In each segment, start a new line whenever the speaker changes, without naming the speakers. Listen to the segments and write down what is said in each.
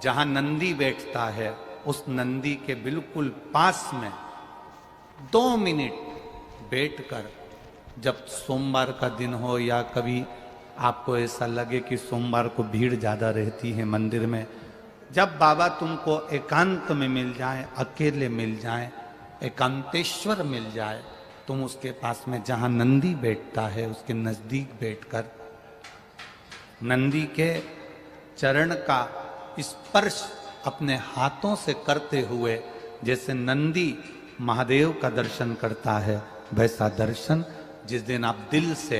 जहां नंदी बैठता है उस नंदी के बिल्कुल पास में 2 मिनट बैठकर, जब सोमवार का दिन हो या कभी आपको ऐसा लगे कि सोमवार को भीड़ ज़्यादा रहती है मंदिर में, जब बाबा तुमको एकांत में मिल जाए, अकेले मिल जाए, एकांतेश्वर मिल जाए, तुम उसके पास में जहाँ नंदी बैठता है उसके नज़दीक बैठकर नंदी के चरण का स्पर्श अपने हाथों से करते हुए, जैसे नंदी महादेव का दर्शन करता है वैसा दर्शन जिस दिन आप दिल से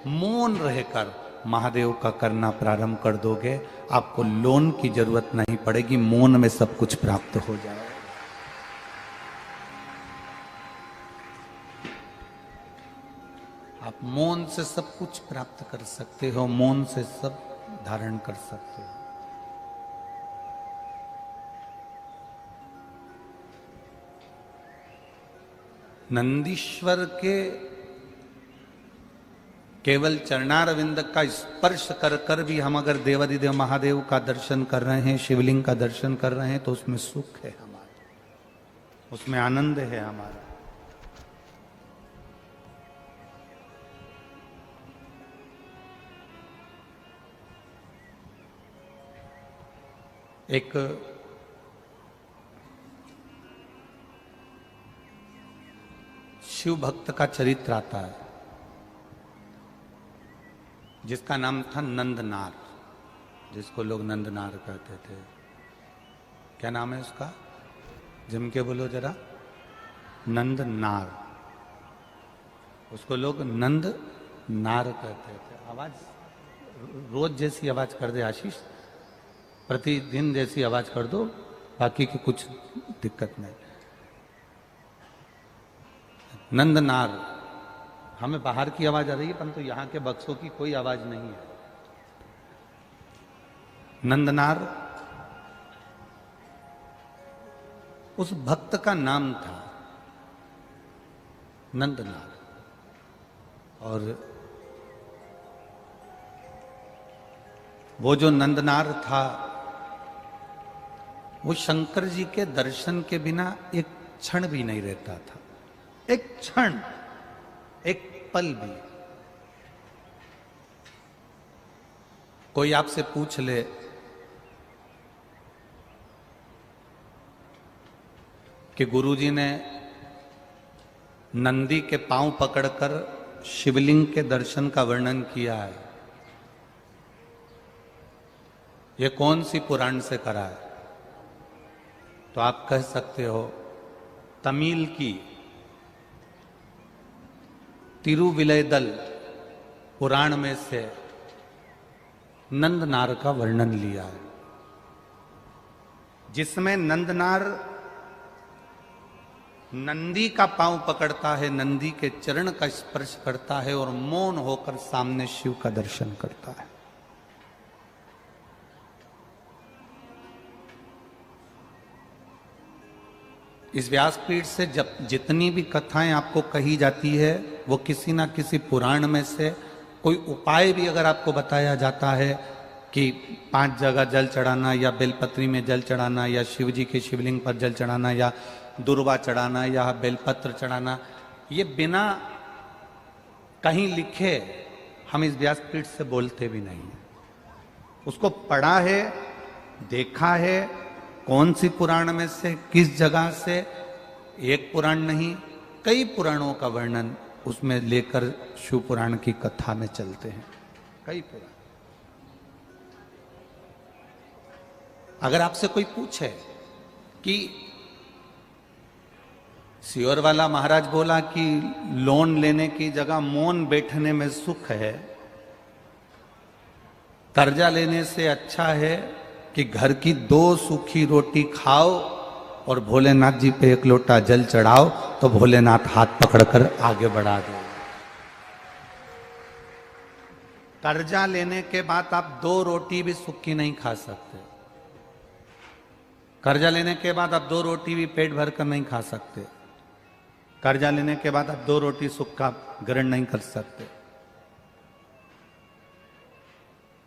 मौन रहकर महादेव का करना प्रारंभ कर दोगे, आपको लोन की जरूरत नहीं पड़ेगी, मौन में सब कुछ प्राप्त हो जाएगा। आप मौन से सब कुछ प्राप्त कर सकते हो, मौन से सब धारण कर सकते हो। नंदीश्वर के केवल चरणारविंद का स्पर्श कर कर भी हम अगर देवादिदेव महादेव का दर्शन कर रहे हैं, शिवलिंग का दर्शन कर रहे हैं, तो उसमें सुख है हमारा, उसमें आनंद है हमारा। एक शिव भक्त का चरित्र आता है जिसका नाम था नंदनार, जिसको लोग नंदनार कहते थे। क्या नाम है उसका? जम के बोलो जरा। नंदनार। उसको लोग नंद नार कहते थे। आवाज रोज जैसी आवाज कर दे आशीष, प्रतिदिन जैसी आवाज कर दो, बाकी की कुछ दिक्कत नहीं। नंदनार, हमें बाहर की आवाज आ रही है परंतु यहां के बक्सों की कोई आवाज नहीं है। नंदनार उस भक्त का नाम था, नंदनार। और वो जो नंदनार था वो शंकर जी के दर्शन के बिना एक क्षण भी नहीं रहता था, एक क्षण, एक पल भी। कोई आपसे पूछ ले कि गुरुजी ने नंदी के पांव पकड़कर शिवलिंग के दर्शन का वर्णन किया है, ये कौन सी पुराण से करा है? तो आप कह सकते हो तमिल की तिरुविलयदल पुराण में से नंदनार का वर्णन लिया है, जिसमें नंदनार नंदी का पांव पकड़ता है, नंदी के चरण का स्पर्श करता है और मौन होकर सामने शिव का दर्शन करता है। इस व्यासपीठ से जब जितनी भी कथाएं आपको कही जाती है वो किसी ना किसी पुराण में से कोई उपाय भी अगर आपको बताया जाता है कि 5 जगह जल चढ़ाना या बेलपत्री में जल चढ़ाना या शिव जी के शिवलिंग पर जल चढ़ाना या दुर्वा चढ़ाना या बेलपत्र चढ़ाना, ये बिना कहीं लिखे हम इस व्यासपीठ से बोलते भी नहीं है। उसको पढ़ा है, देखा है, कौन सी पुराण में से किस जगह से, एक पुराण नहीं कई पुराणों का वर्णन उसमें लेकर शिव पुराण की कथा में चलते हैं, कई पुराण। अगर आपसे कोई पूछे कि सियोर वाला महाराज बोला कि लोन लेने की जगह मौन बैठने में सुख है, कर्जा लेने से अच्छा है कि घर की 2 सूखी रोटी खाओ और भोलेनाथ जी पे 1 लोटा जल चढ़ाओ, तो भोलेनाथ हाथ पकड़कर आगे बढ़ा दो। कर्जा लेने के बाद आप 2 रोटी भी सूखी नहीं खा सकते। कर्जा लेने के बाद आप 2 रोटी भी पेट भर कर नहीं खा सकते। कर्जा लेने के बाद आप 2 रोटी सूखा ग्रहण नहीं कर सकते।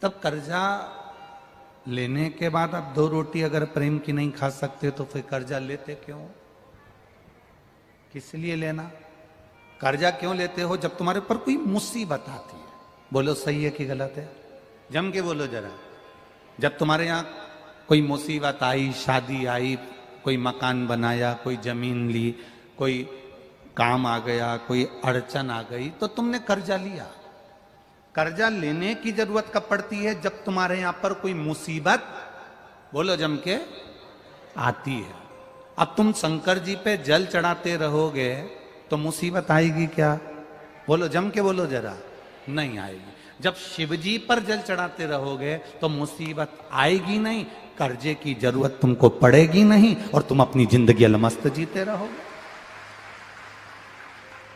तब कर्जा लेने के बाद आप 2 रोटी अगर प्रेम की नहीं खा सकते तो फिर कर्जा लेते क्यों? किस लिए लेना? कर्जा क्यों लेते हो जब तुम्हारे ऊपर कोई मुसीबत आती है? बोलो सही है कि गलत है? जम के बोलो जरा। जब तुम्हारे यहाँ कोई मुसीबत आई, शादी आई, कोई मकान बनाया, कोई जमीन ली, कोई काम आ गया, कोई अड़चन आ गई, तो तुमने कर्जा लिया। कर्जा लेने की जरूरत कब पड़ती है? जब तुम्हारे यहां पर कोई मुसीबत, बोलो जम के, आती है। अब तुम शंकर जी पे जल चढ़ाते रहोगे तो मुसीबत आएगी क्या? बोलो जम के बोलो जरा। नहीं आएगी। जब शिव जी पर जल चढ़ाते रहोगे तो मुसीबत आएगी नहीं, कर्जे की जरूरत तुमको पड़ेगी नहीं और तुम अपनी जिंदगी अलमस्त जीते रहोगे।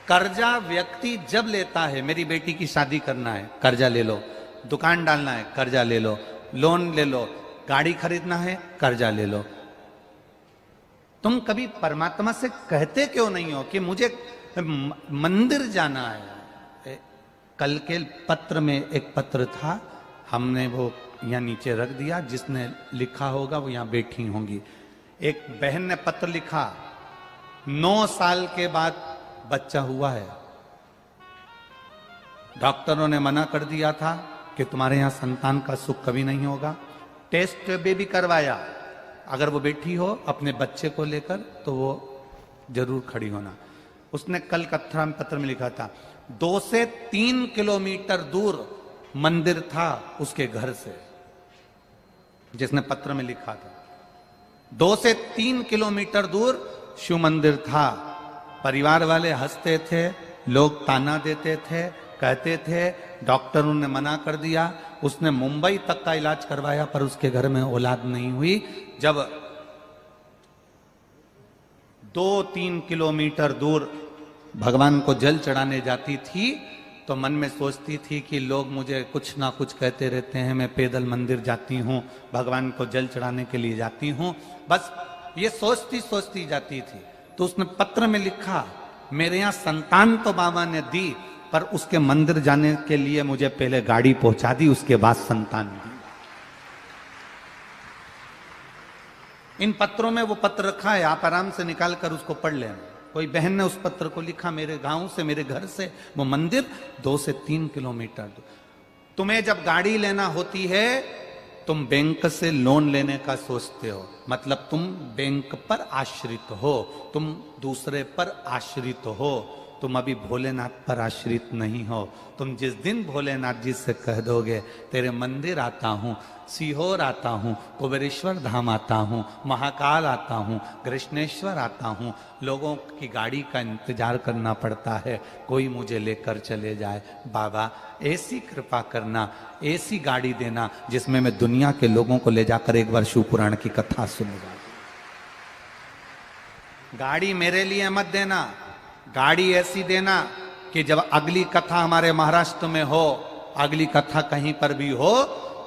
कर्जा व्यक्ति जब लेता है, मेरी बेटी की शादी करना है, कर्जा ले लो, दुकान डालना है, कर्जा ले लो, लोन ले लो, गाड़ी खरीदना है, कर्जा ले लो। तुम कभी परमात्मा से कहते क्यों नहीं हो कि मुझे मंदिर जाना है? कल के पत्र में एक पत्र था, हमने वो यहाँ नीचे रख दिया, जिसने लिखा होगा वो यहाँ बैठी होंगी। एक बहन ने पत्र लिखा, 9 साल के बाद बच्चा हुआ है, डॉक्टरों ने मना कर दिया था कि तुम्हारे यहां संतान का सुख कभी नहीं होगा। टेस्ट बेबी करवाया, अगर वो बैठी हो अपने बच्चे को लेकर तो वो जरूर खड़ी होना। उसने कल कथा पत्र में लिखा था, 2 से 3 किलोमीटर दूर मंदिर था उसके घर से, जिसने पत्र में लिखा था 2 से 3 किलोमीटर दूर शिव मंदिर था। परिवार वाले हंसते थे, लोग ताना देते थे, कहते थे डॉक्टरों ने मना कर दिया। उसने मुंबई तक का इलाज करवाया पर उसके घर में औलाद नहीं हुई। जब 2-3 किलोमीटर दूर भगवान को जल चढ़ाने जाती थी तो मन में सोचती थी कि लोग मुझे कुछ ना कुछ कहते रहते हैं, मैं पैदल मंदिर जाती हूँ, भगवान को जल चढ़ाने के लिए जाती हूँ, बस ये सोचती सोचती जाती थी। तो उसने पत्र में लिखा, मेरे यहाँ संतान तो बाबा ने दी पर उसके मंदिर जाने के लिए मुझे पहले गाड़ी पहुंचा दी, उसके बाद संतान दी। इन पत्रों में वो पत्र रखा है, आप आराम से निकाल कर उसको पढ़ लेना। कोई बहन ने उस पत्र को लिखा, मेरे गांव से, मेरे घर से वो मंदिर 2 से 3 किलोमीटर दूर। तुम्हें जब गाड़ी लेना होती है तुम बैंक से लोन लेने का सोचते हो, मतलब तुम बैंक पर आश्रित हो, तुम दूसरे पर आश्रित हो, तुम अभी भोलेनाथ पर आश्रित नहीं हो। तुम जिस दिन भोलेनाथ जी से कह दोगे तेरे मंदिर आता हूँ, सीहोर आता हूँ, कुबेरेश्वर धाम आता हूँ, महाकाल आता हूँ, कृष्णेश्वर आता हूँ, लोगों की गाड़ी का इंतजार करना पड़ता है, कोई मुझे लेकर चले जाए। बाबा ऐसी कृपा करना, ऐसी गाड़ी देना जिसमें मैं दुनिया के लोगों को ले जाकर एक बार शिव पुराण की कथा सुनूंगा। गाड़ी मेरे लिए मत देना, गाड़ी ऐसी देना कि जब अगली कथा हमारे महाराष्ट्र में हो, अगली कथा कहीं पर भी हो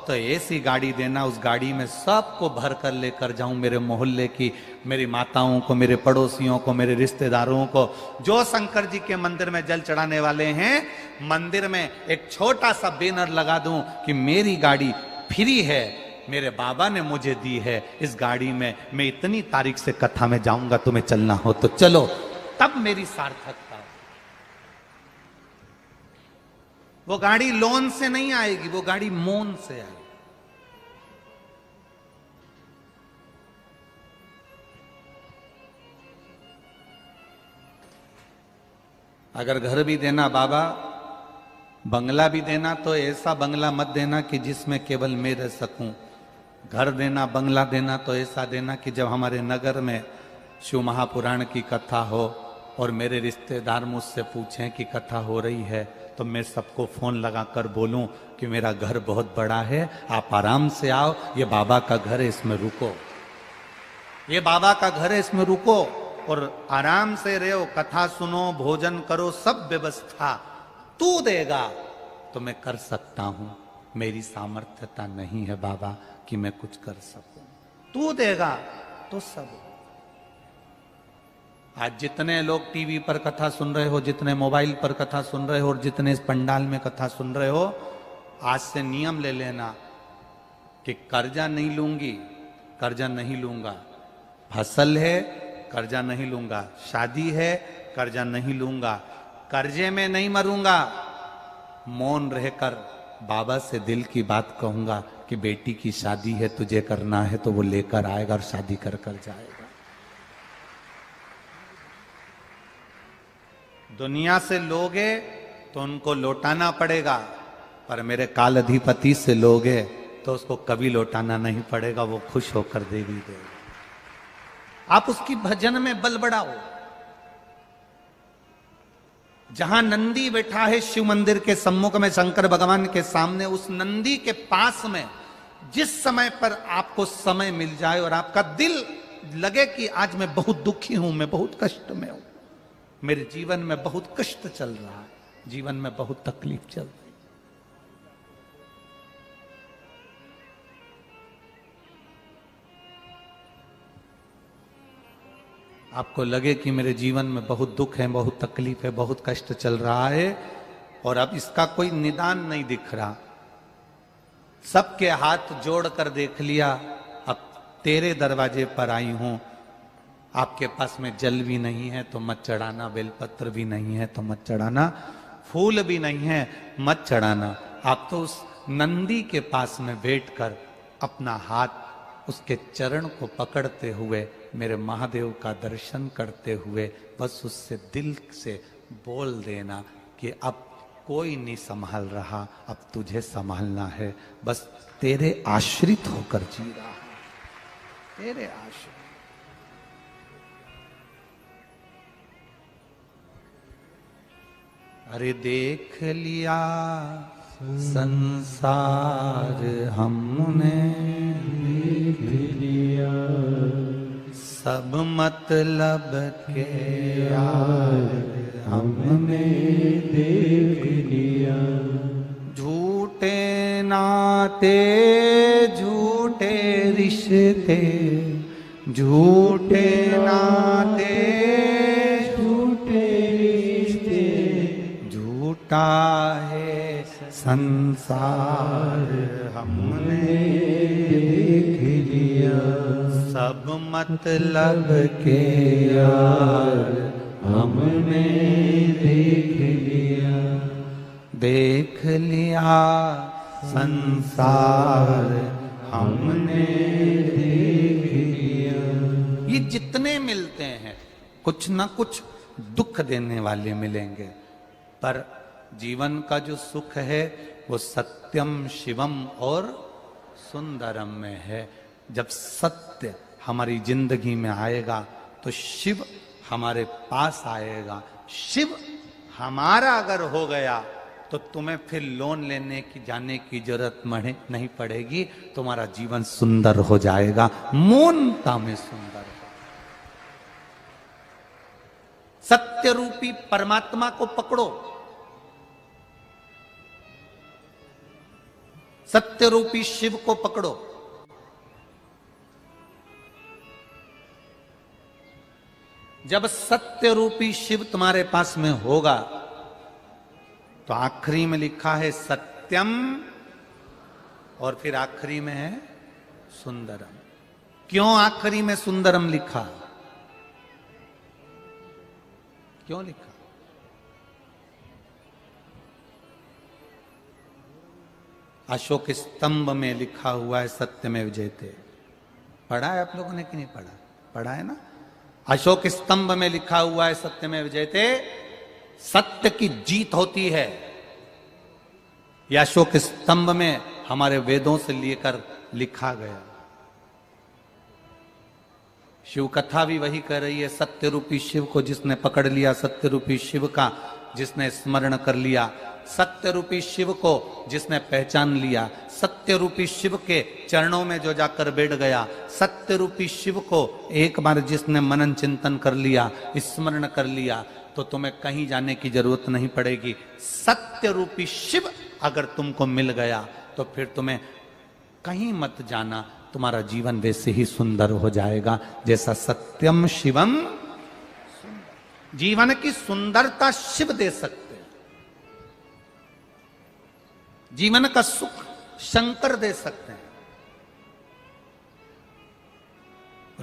तो ऐसी गाड़ी देना, उस गाड़ी में सबको भर कर लेकर जाऊं, मेरे मोहल्ले की, मेरी माताओं को, मेरे पड़ोसियों को, मेरे रिश्तेदारों को, जो शंकर जी के मंदिर में जल चढ़ाने वाले हैं, मंदिर में एक छोटा सा बैनर लगा दूं कि मेरी गाड़ी फ्री है, मेरे बाबा ने मुझे दी है, इस गाड़ी में मैं इतनी तारीख से कथा में जाऊंगा, तुम्हें चलना हो तो चलो, तब मेरी सार्थकता। वो गाड़ी लोन से नहीं आएगी, वो गाड़ी मौन से आएगी। अगर घर भी देना बाबा, बंगला भी देना, तो ऐसा बंगला मत देना कि जिसमें केवल मैं रह सकूं। घर देना, बंगला देना तो ऐसा देना कि जब हमारे नगर में शिव महापुराण की कथा हो और मेरे रिश्तेदार मुझसे पूछें कि कथा हो रही है तो मैं सबको फोन लगाकर बोलूं कि मेरा घर बहुत बड़ा है, आप आराम से आओ, ये बाबा का घर है, इसमें रुको, ये बाबा का घर है, इसमें रुको और आराम से रहो, कथा सुनो, भोजन करो, सब व्यवस्था तू देगा तो मैं कर सकता हूं, मेरी सामर्थ्यता नहीं है बाबा कि मैं कुछ कर सकूं, तू देगा तो सब। आज जितने लोग टीवी पर कथा सुन रहे हो, जितने मोबाइल पर कथा सुन रहे हो और जितने इस पंडाल में कथा सुन रहे हो, आज से नियम ले लेना, कि कर्जा नहीं लूंगी, कर्जा नहीं लूंगा, फसल है कर्जा नहीं लूंगा, शादी है कर्जा नहीं लूंगा, कर्जे में नहीं मरूंगा, मौन रहकर बाबा से दिल की बात कहूंगा कि बेटी की शादी है, तुझे करना है तो वो लेकर आएगा और शादी कर कर जाएगा। दुनिया से लोगे तो उनको लौटाना पड़ेगा, पर मेरे काल अधिपति से लोगे तो उसको कभी लौटाना नहीं पड़ेगा, वो खुश होकर देवी देगा। आप उसकी भजन में बल बढ़ाओ। जहां नंदी बैठा है शिव मंदिर के सम्मुख में शंकर भगवान के सामने, उस नंदी के पास में जिस समय पर आपको समय मिल जाए और आपका दिल लगे कि आज मैं बहुत दुखी हूं, मैं बहुत कष्ट में हूं, मेरे जीवन में बहुत कष्ट चल रहा है, जीवन में बहुत तकलीफ चल रही, आपको लगे कि मेरे जीवन में बहुत दुख है, बहुत तकलीफ है, बहुत कष्ट चल रहा है और अब इसका कोई निदान नहीं दिख रहा, सबके हाथ जोड़कर देख लिया, अब तेरे दरवाजे पर आई हूं, आपके पास में जल भी नहीं है तो मत चढ़ाना, बेलपत्र भी नहीं है तो मत चढ़ाना, फूल भी नहीं है मत चढ़ाना। आप तो उस नंदी के पास में बैठकर अपना हाथ उसके चरण को पकड़ते हुए मेरे महादेव का दर्शन करते हुए बस उससे दिल से बोल देना कि अब कोई नहीं संभाल रहा, अब तुझे संभालना है, बस तेरे आश्रित होकर जी रहा है, तेरे आश्रित। अरे देख लिया संसार हमने, देख लिया सब मतलब के यार हमने, देख लिया झूठे नाते झूठे रिश्ते, झूठे नाते झूठे रिश्ते, झूठा है संसार हमने देख लिया, सब मतलब के यार हमने देख लिया, देख लिया संसार हमने देख लिया। ये जितने मिलते हैं कुछ ना कुछ दुख देने वाले मिलेंगे, पर जीवन का जो सुख है वो सत्यम शिवम और सुंदरम में है। जब सत्य हमारी जिंदगी में आएगा तो शिव हमारे पास आएगा। शिव हमारा अगर हो गया तो तुम्हें फिर लोन लेने की जाने की जरूरत नहीं पड़ेगी, तुम्हारा जीवन सुंदर हो जाएगा, मौनता में सुंदर हो। सत्य रूपी परमात्मा को पकड़ो, सत्य रूपी शिव को पकड़ो। जब सत्य रूपी शिव तुम्हारे पास में होगा तो आखिरी में लिखा है सत्यम और फिर आखिरी में है सुंदरम। क्यों आखिरी में सुंदरम लिखा, क्यों लिखा? अशोक स्तंभ में लिखा हुआ है सत्यमेव जयते। पढ़ा है आप लोगों ने कि नहीं पढ़ा? पढ़ा है ना। अशोक स्तंभ में लिखा हुआ है सत्यमेव जयते, सत्य की जीत होती है। यह अशोक स्तंभ में हमारे वेदों से लेकर लिखा गया। शिव कथा भी वही कह रही है, सत्य रूपी शिव को जिसने पकड़ लिया, सत्य रूपी शिव का जिसने स्मरण कर लिया, सत्य रूपी शिव को जिसने पहचान लिया, सत्य रूपी शिव के चरणों में जो जाकर बैठ गया, सत्य रूपी शिव को एक बार जिसने मनन चिंतन कर लिया, स्मरण कर लिया, तो तुम्हें कहीं जाने की जरूरत नहीं पड़ेगी। सत्य रूपी शिव अगर तुमको मिल गया तो फिर तुम्हें कहीं मत जाना, तुम्हारा जीवन वैसे ही सुंदर हो जाएगा जैसा सत्यम शिवम। जीवन की सुंदरता शिव दे सकते हैं, जीवन का सुख शंकर दे सकते हैं।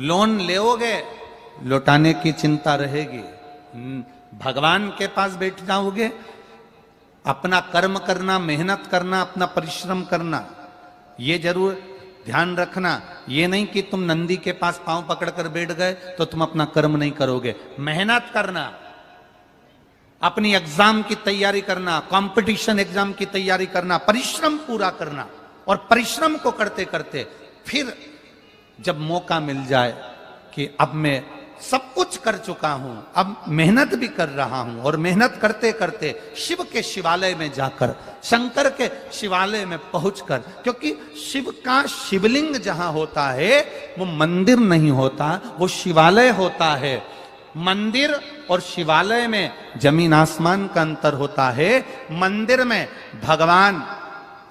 लोन लेओगे, लौटाने की चिंता रहेगी। भगवान के पास बैठ जाओगे, अपना कर्म करना, मेहनत करना, अपना परिश्रम करना, ये जरूर ध्यान रखना। ये नहीं कि तुम नंदी के पास पांव पकड़कर बैठ गए तो तुम अपना कर्म नहीं करोगे। मेहनत करना, अपनी एग्जाम की तैयारी करना, कंपटीशन एग्जाम की तैयारी करना, परिश्रम पूरा करना। और परिश्रम को करते करते फिर जब मौका मिल जाए कि अब मैं सब कुछ कर चुका हूं, अब मेहनत भी कर रहा हूं, और मेहनत करते करते शिव के शिवालय में जाकर, शंकर के शिवालय में पहुंचकर, क्योंकि शिव का शिवलिंग जहां होता है वो मंदिर नहीं होता, वो शिवालय होता है। मंदिर और शिवालय में जमीन आसमान का अंतर होता है। मंदिर में भगवान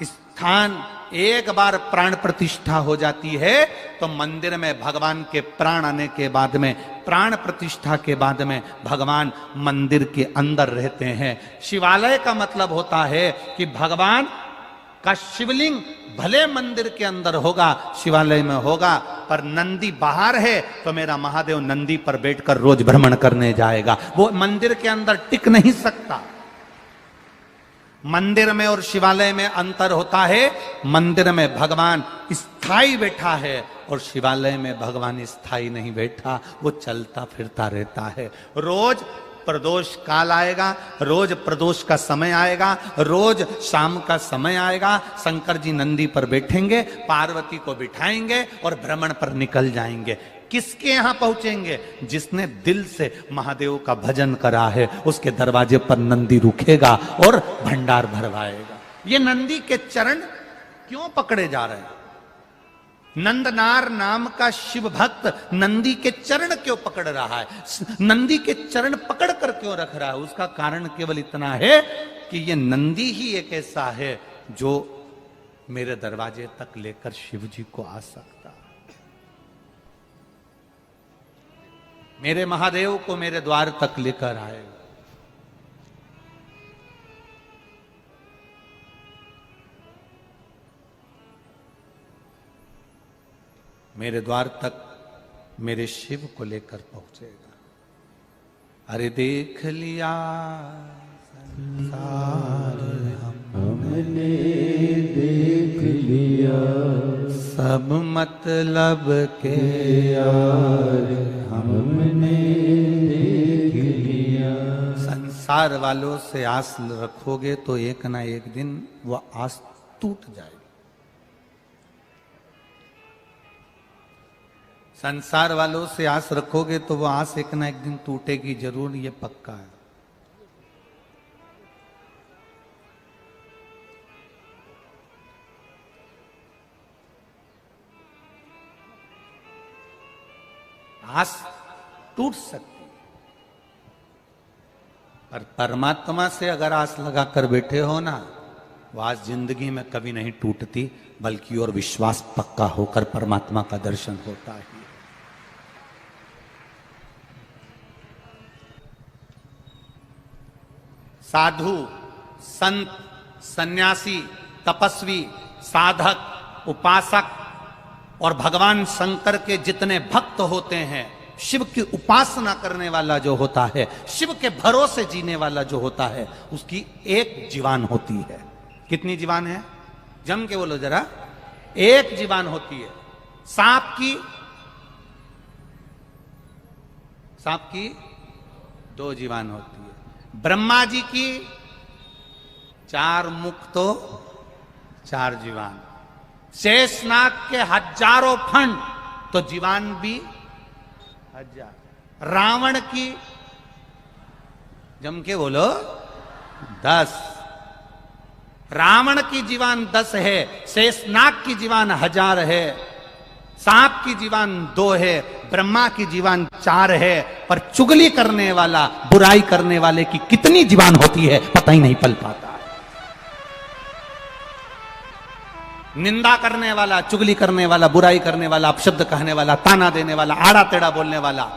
स्थान, एक बार प्राण प्रतिष्ठा हो जाती है तो मंदिर में भगवान के प्राण आने के बाद में, प्राण प्रतिष्ठा के बाद में भगवान मंदिर के अंदर रहते हैं। शिवालय का मतलब होता है कि भगवान का शिवलिंग भले मंदिर के अंदर होगा, शिवालय में होगा, पर नंदी बाहर है तो मेरा महादेव नंदी पर बैठकर रोज भ्रमण करने जाएगा। वो मंदिर के अंदर टिक नहीं सकता। मंदिर में और शिवालय में अंतर होता है। मंदिर में भगवान स्थायी बैठा है और शिवालय में भगवान स्थायी नहीं बैठा, वो चलता फिरता रहता है। रोज प्रदोष काल आएगा, रोज प्रदोष का समय आएगा, रोज शाम का समय आएगा, शंकर जी नंदी पर बैठेंगे, पार्वती को बिठाएंगे और भ्रमण पर निकल जाएंगे। किसके यहां पहुंचेंगे? जिसने दिल से महादेव का भजन करा है, उसके दरवाजे पर नंदी रुकेगा और भंडार भरवाएगा। ये नंदी के चरण क्यों पकड़े जा रहे हैं? नंदनार नाम का शिव भक्त नंदी के चरण क्यों पकड़ रहा है? नंदी के चरण पकड़ कर क्यों रख रहा है? उसका कारण केवल इतना है कि ये नंदी ही एक ऐसा है जो मेरे दरवाजे तक लेकर शिव जी को आ सकता है। मेरे महादेव को मेरे द्वार तक लेकर आए। मेरे द्वार तक मेरे शिव को लेकर पहुंचेगा। अरे देख लिया संसार हमने, देख लिया सब मतलब के यार हमने, देख लिया। संसार वालों से आस रखोगे तो एक ना एक दिन वह आस टूट जाएगी। संसार वालों से आस रखोगे तो वो आस एक ना एक दिन टूटेगी जरूर, ये पक्का है। आस टूट सकती है, पर परमात्मा से अगर आस लगाकर बैठे हो ना, वो आस जिंदगी में कभी नहीं टूटती, बल्कि और विश्वास पक्का होकर परमात्मा का दर्शन होता है। साधु, संत, सन्यासी, तपस्वी, साधक, उपासक और भगवान शंकर के जितने भक्त होते हैं, शिव की उपासना करने वाला जो होता है, शिव के भरोसे जीने वाला जो होता है, उसकी एक जीवान होती है। कितनी जीवान है? जम के बोलो जरा। एक जीवान होती है। सांप की 2 जीवान होती है। ब्रह्मा जी की 4 मुख तो 4 जीवान। शेषनाग के हजारों फंड तो जीवान भी 1000। रावण की जम के बोलो 10। रावण की जीवान 10 है, शेषनाग की जीवान 1000 है, सांप की जीवान 2 है, ब्रह्मा की जीवान 4 है। पर चुगली करने वाला, बुराई करने वाले की कितनी जीवान होती है पता ही नहीं पल पाता। निंदा करने वाला, चुगली करने वाला, बुराई करने वाला, अपशब्द कहने वाला, ताना देने वाला, आड़ा टेढ़ा बोलने वाला,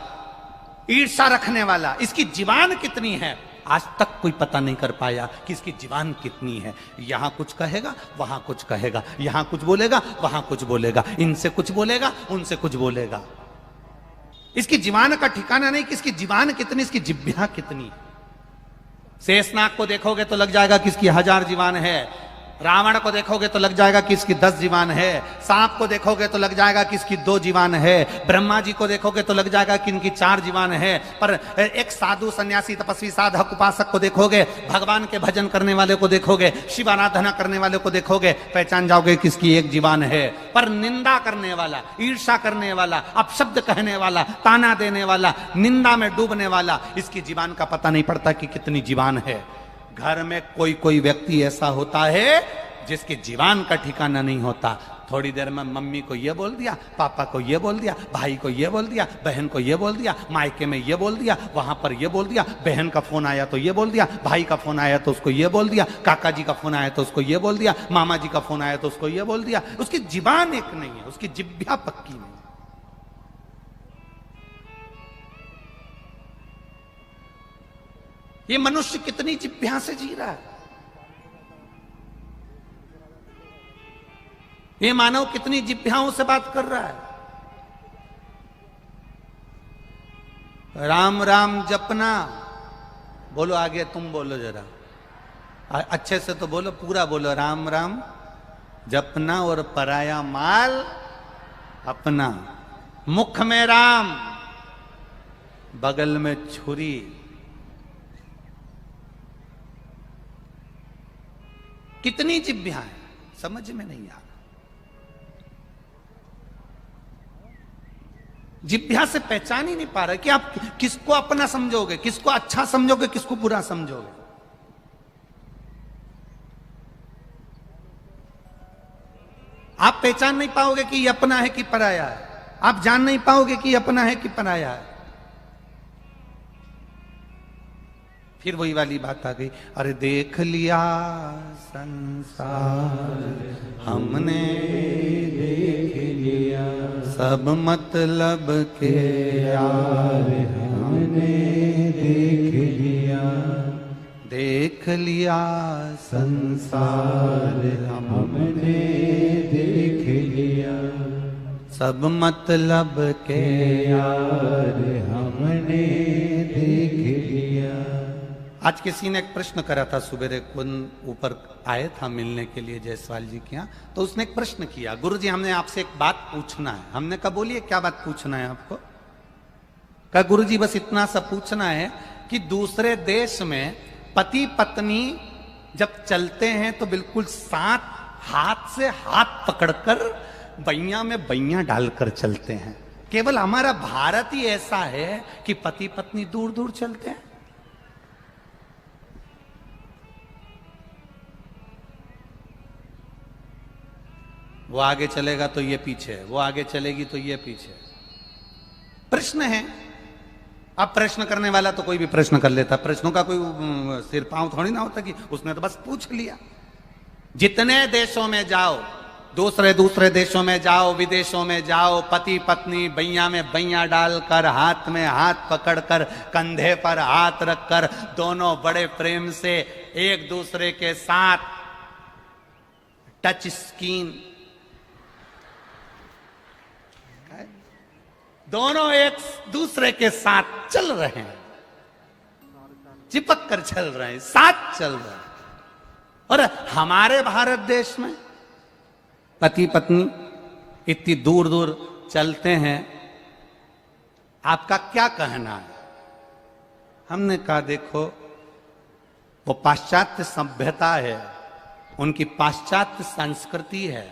ईर्ष्या रखने वाला, इसकी जीवान कितनी है आज तक कोई पता नहीं कर पाया कि इसकी जीवान कितनी है। यहां कुछ कहेगा, वहां कुछ कहेगा, यहां कुछ बोलेगा, वहां कुछ बोलेगा, इनसे कुछ बोलेगा, उनसे कुछ बोलेगा। इसकी जीवान का ठिकाना नहीं कि इसकी जीवान कितनी, इसकी जिब्या कितनी। शेषनाग को देखोगे तो लग जाएगा कि इसकी 1000 जीवान है, रावण को देखोगे तो लग जाएगा कि इसकी 10 जीवान है, सांप को देखोगे तो लग जाएगा कि इसकी 2 जीवान है, ब्रह्मा जी को देखोगे तो लग जाएगा कि इनकी 4 जीवान है। पर एक साधु सन्यासी तपस्वी साधक उपासक को देखोगे, भगवान के भजन करने वाले को देखोगे, शिव आराधना करने वाले को देखोगे, पहचान जाओगे कि इसकी 1 जीवान है। पर निंदा करने वाला, ईर्ष्या करने वाला, अपशब्द कहने वाला, ताना देने वाला, निंदा में डूबने वाला, इसकी जीवान का पता नहीं पड़ता कि कितनी जीवान है। घर में कोई कोई व्यक्ति ऐसा होता है जिसकी जीवान का ठिकाना नहीं होता। थोड़ी देर में मम्मी को ये बोल दिया, पापा को ये बोल दिया, भाई को ये बोल दिया, बहन को ये बोल दिया, मायके में ये बोल दिया, वहां पर ये बोल दिया, बहन का फोन आया तो ये बोल दिया, भाई का फोन आया तो उसको ये बोल दिया, काका जी का फोन आया तो उसको ये बोल दिया, मामा जी का फोन आया तो उसको ये बोल दिया। उसकी जीवान एक नहीं है, उसकी जिब्या पक्की नहीं। ये मनुष्य कितनी जिब्या से जी रहा है, ये मानव कितनी जिब्याओं से बात कर रहा है। राम राम जपना, बोलो आगे, तुम बोलो जरा अच्छे से तो बोलो, पूरा बोलो, राम राम जपना और पराया माल अपना। मुख में राम, बगल में छुरी। कितनी जिब्या है, समझ में नहीं आ रहा। जिब्या से पहचान ही नहीं पा रहे कि आप किसको अपना समझोगे, किसको अच्छा समझोगे, किसको बुरा समझोगे। आप पहचान नहीं पाओगे कि ये अपना है कि पराया है। आप जान नहीं पाओगे कि ये अपना है कि पराया है। फिर वही वाली बात आ गई, अरे देख लिया संसार हमने, देख लिया सब मतलब के यार हमने, देख लिया, देख लिया संसार हमने, देख लिया सब मतलब के यार हमने, देख लिया। आज किसी ने एक प्रश्न करा था, सुबेरे कौन ऊपर आए था मिलने के लिए जायसवाल जी के यहाँ, तो उसने एक प्रश्न किया, गुरुजी हमने आपसे एक बात पूछना है। हमने कहा बोलिए क्या बात पूछना है आपको। कहा गुरुजी बस इतना सा पूछना है कि दूसरे देश में पति पत्नी जब चलते हैं तो बिल्कुल साथ हाथ से हाथ पकड़कर बैया में बैया डालकर चलते हैं। केवल हमारा भारत ही ऐसा है कि पति पत्नी दूर दूर चलते हैं। वो आगे चलेगा तो ये पीछे, वो आगे चलेगी तो ये पीछे। प्रश्न है, अब प्रश्न करने वाला तो कोई भी प्रश्न कर लेता, प्रश्नों का कोई सिर पांव थोड़ी ना होता कि उसने तो बस पूछ लिया। जितने देशों में जाओ, दूसरे दूसरे देशों में जाओ, विदेशों में जाओ, पति पत्नी बैया में बैया डालकर, हाथ में हाथ पकड़कर, कंधे पर हाथ रखकर, दोनों बड़े प्रेम से एक दूसरे के साथ टच स्किन, दोनों एक दूसरे के साथ चल रहे हैं, चिपक कर चल रहे हैं, साथ चल रहे हैं। और हमारे भारत देश में पति पत्नी इतनी दूर दूर चलते हैं, आपका क्या कहना है। हमने कहा देखो, वो पाश्चात्य सभ्यता है, उनकी पाश्चात्य संस्कृति है।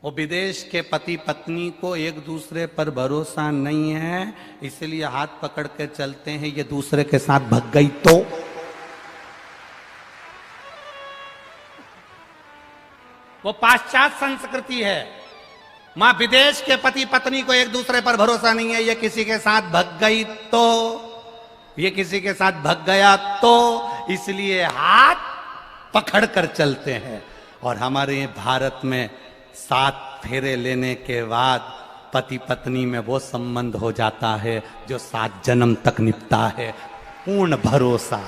वो विदेश के पति पत्नी को एक दूसरे पर भरोसा नहीं है, इसलिए हाथ पकड़ के चलते हैं। ये दूसरे के साथ भग गई तो वो पाश्चात्य संस्कृति है। मां विदेश के पति पत्नी को एक दूसरे पर भरोसा नहीं है, ये किसी के साथ भग गई तो, ये किसी के साथ भग गया तो, इसलिए हाथ पकड़ कर चलते हैं। और हमारे भारत में 7 फेरे लेने के बाद पति पत्नी में वो संबंध हो जाता है जो 7 जन्म तक निभता है। पूर्ण भरोसा।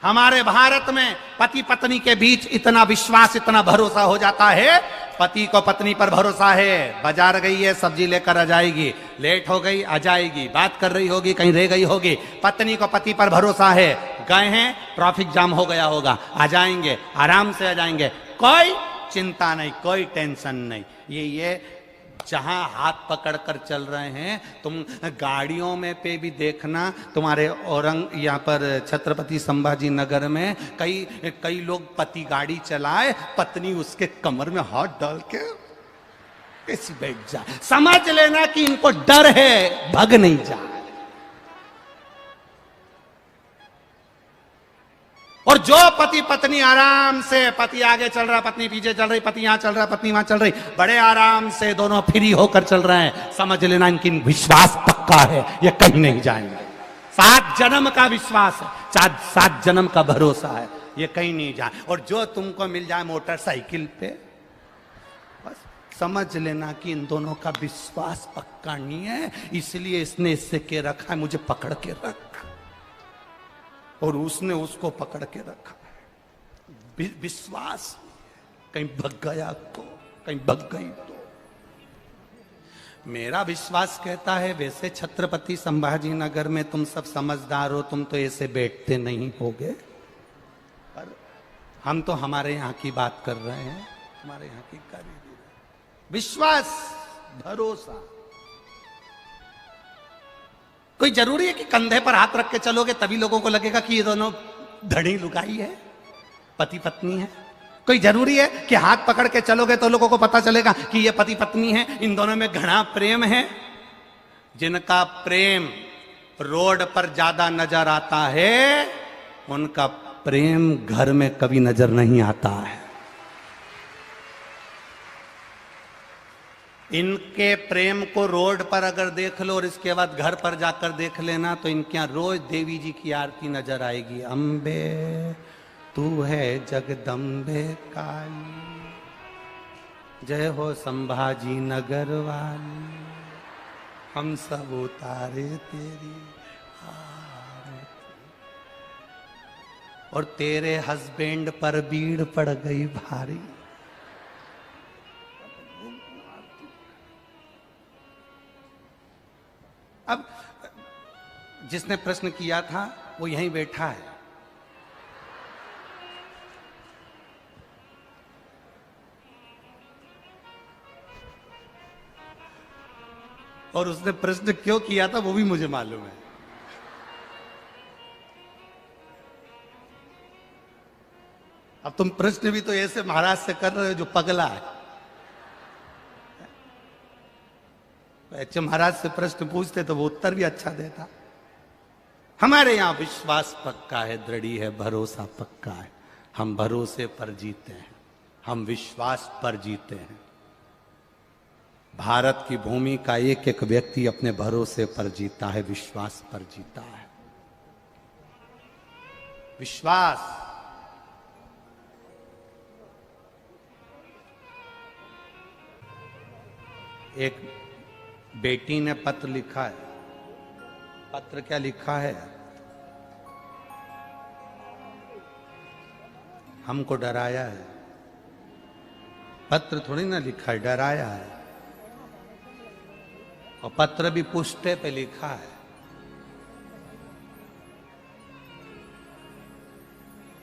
हमारे भारत में पति पत्नी के बीच इतना विश्वास, इतना भरोसा हो जाता है पति को पत्नी पर भरोसा है, बाजार गई है सब्जी लेकर आ जाएगी, लेट हो गई आ जाएगी, बात कर रही होगी कहीं रह गई होगी। पत्नी को पति पर भरोसा है, गए हैं ट्रैफिक जाम हो गया होगा, आ जाएंगे, आराम से आ जाएंगे, कोई चिंता नहीं, कोई टेंशन नहीं। ये जहां हाथ पकड़कर चल रहे हैं, तुम गाड़ियों में पे भी देखना, तुम्हारे यहाँ पर छत्रपति संभाजी नगर में कई लोग पति गाड़ी चलाए, पत्नी उसके कमर में हाथ डाल के कैसी बैठ जाए, समझ लेना कि इनको डर है, भग नहीं जाए। और जो पति पत्नी आराम से, पति आगे चल रहा, पत्नी पीछे चल रही, पति यहां चल रहा, पत्नी वहां चल रही, बड़े आराम से दोनों फ्री होकर चल रहे हैं, समझ लेना इनकी विश्वास पक्का है, ये कहीं नहीं जाएंगे। 7 जन्म का विश्वास है, 7 जन्म का भरोसा है, ये कहीं नहीं जाए। और जो तुमको मिल जाए मोटरसाइकिल पे, बस समझ लेना कि इन दोनों का विश्वास पक्का नहीं है, इसलिए इसने इससे के रखा है, मुझे पकड़ के रख, और उसने उसको पकड़ के रखा। विश्वास कहीं भग गया तो, कहीं भग गई तो। मेरा विश्वास कहता है वैसे छत्रपति संभाजी नगर में तुम सब समझदार हो, तुम तो ऐसे बैठते नहीं होगे, पर हम तो हमारे यहाँ की बात कर रहे हैं, हमारे यहाँ की कर ही रहे। विश्वास, भरोसा। कोई जरूरी है कि कंधे पर हाथ रख के चलोगे तभी लोगों को लगेगा कि ये दोनों धड़ी लुगाई है, पति पत्नी है? कोई जरूरी है कि हाथ पकड़ के चलोगे तो लोगों को पता चलेगा कि ये पति पत्नी है, इन दोनों में घना प्रेम है? जिनका प्रेम रोड पर ज्यादा नजर आता है, उनका प्रेम घर में कभी नजर नहीं आता है। इनके प्रेम को रोड पर अगर देख लो और इसके बाद घर पर जाकर देख लेना, तो इनके यहाँ रोज देवी जी की आरती नजर आएगी। अम्बे तू है जगदम्बे काली, जय हो संभाजी नगर वाली, हम सब उतारे तेरी आरती। और तेरे हस्बैंड पर भीड़ पड़ गई भारी। अब जिसने प्रश्न किया था वो यहीं बैठा है, और उसने प्रश्न क्यों किया था वो भी मुझे मालूम है। अब तुम प्रश्न भी तो ऐसे महाराज से कर रहे हो जो पगला है। ऐसे महाराज से प्रश्न पूछते तो वो उत्तर भी अच्छा देता। हमारे यहां विश्वास पक्का है, दृढ़ी है, भरोसा पक्का है। हम भरोसे पर जीते हैं, हम विश्वास पर जीते हैं। भारत की भूमि का एक एक व्यक्ति अपने भरोसे पर जीता है, विश्वास पर जीता है। विश्वास। एक बेटी ने पत्र लिखा है। पत्र क्या लिखा है? हमको डराया है। पत्र थोड़ी ना लिखा है, डराया है। और पत्र भी पुष्टे पे लिखा है।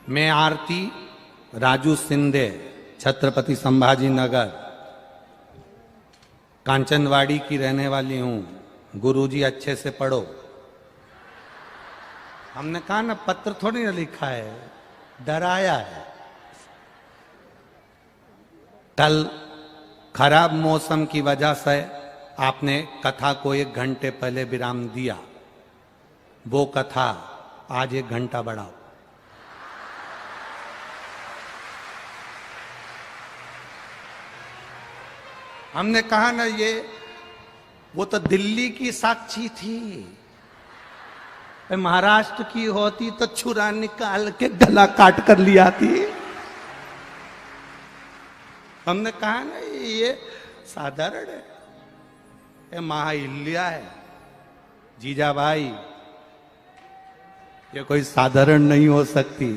मैं आरती राजू सिंधे, छत्रपति संभाजी नगर, कांचनवाड़ी की रहने वाली हूं। गुरुजी अच्छे से पढ़ो। हमने कहा ना, पत्र थोड़ी ना लिखा है, डराया है। कल खराब मौसम की वजह से आपने कथा को 1 घंटे पहले विराम दिया। वो कथा आज 1 घंटा बढ़ाओ। हमने कहा ना, वो तो दिल्ली की साक्षी थी, महाराष्ट्र की होती तो छुरा निकाल के गला काट कर लिया थी। हमने कहा ना, ये साधारण है, ये महाहिल्या है। जीजा भाई, ये कोई साधारण नहीं हो सकती।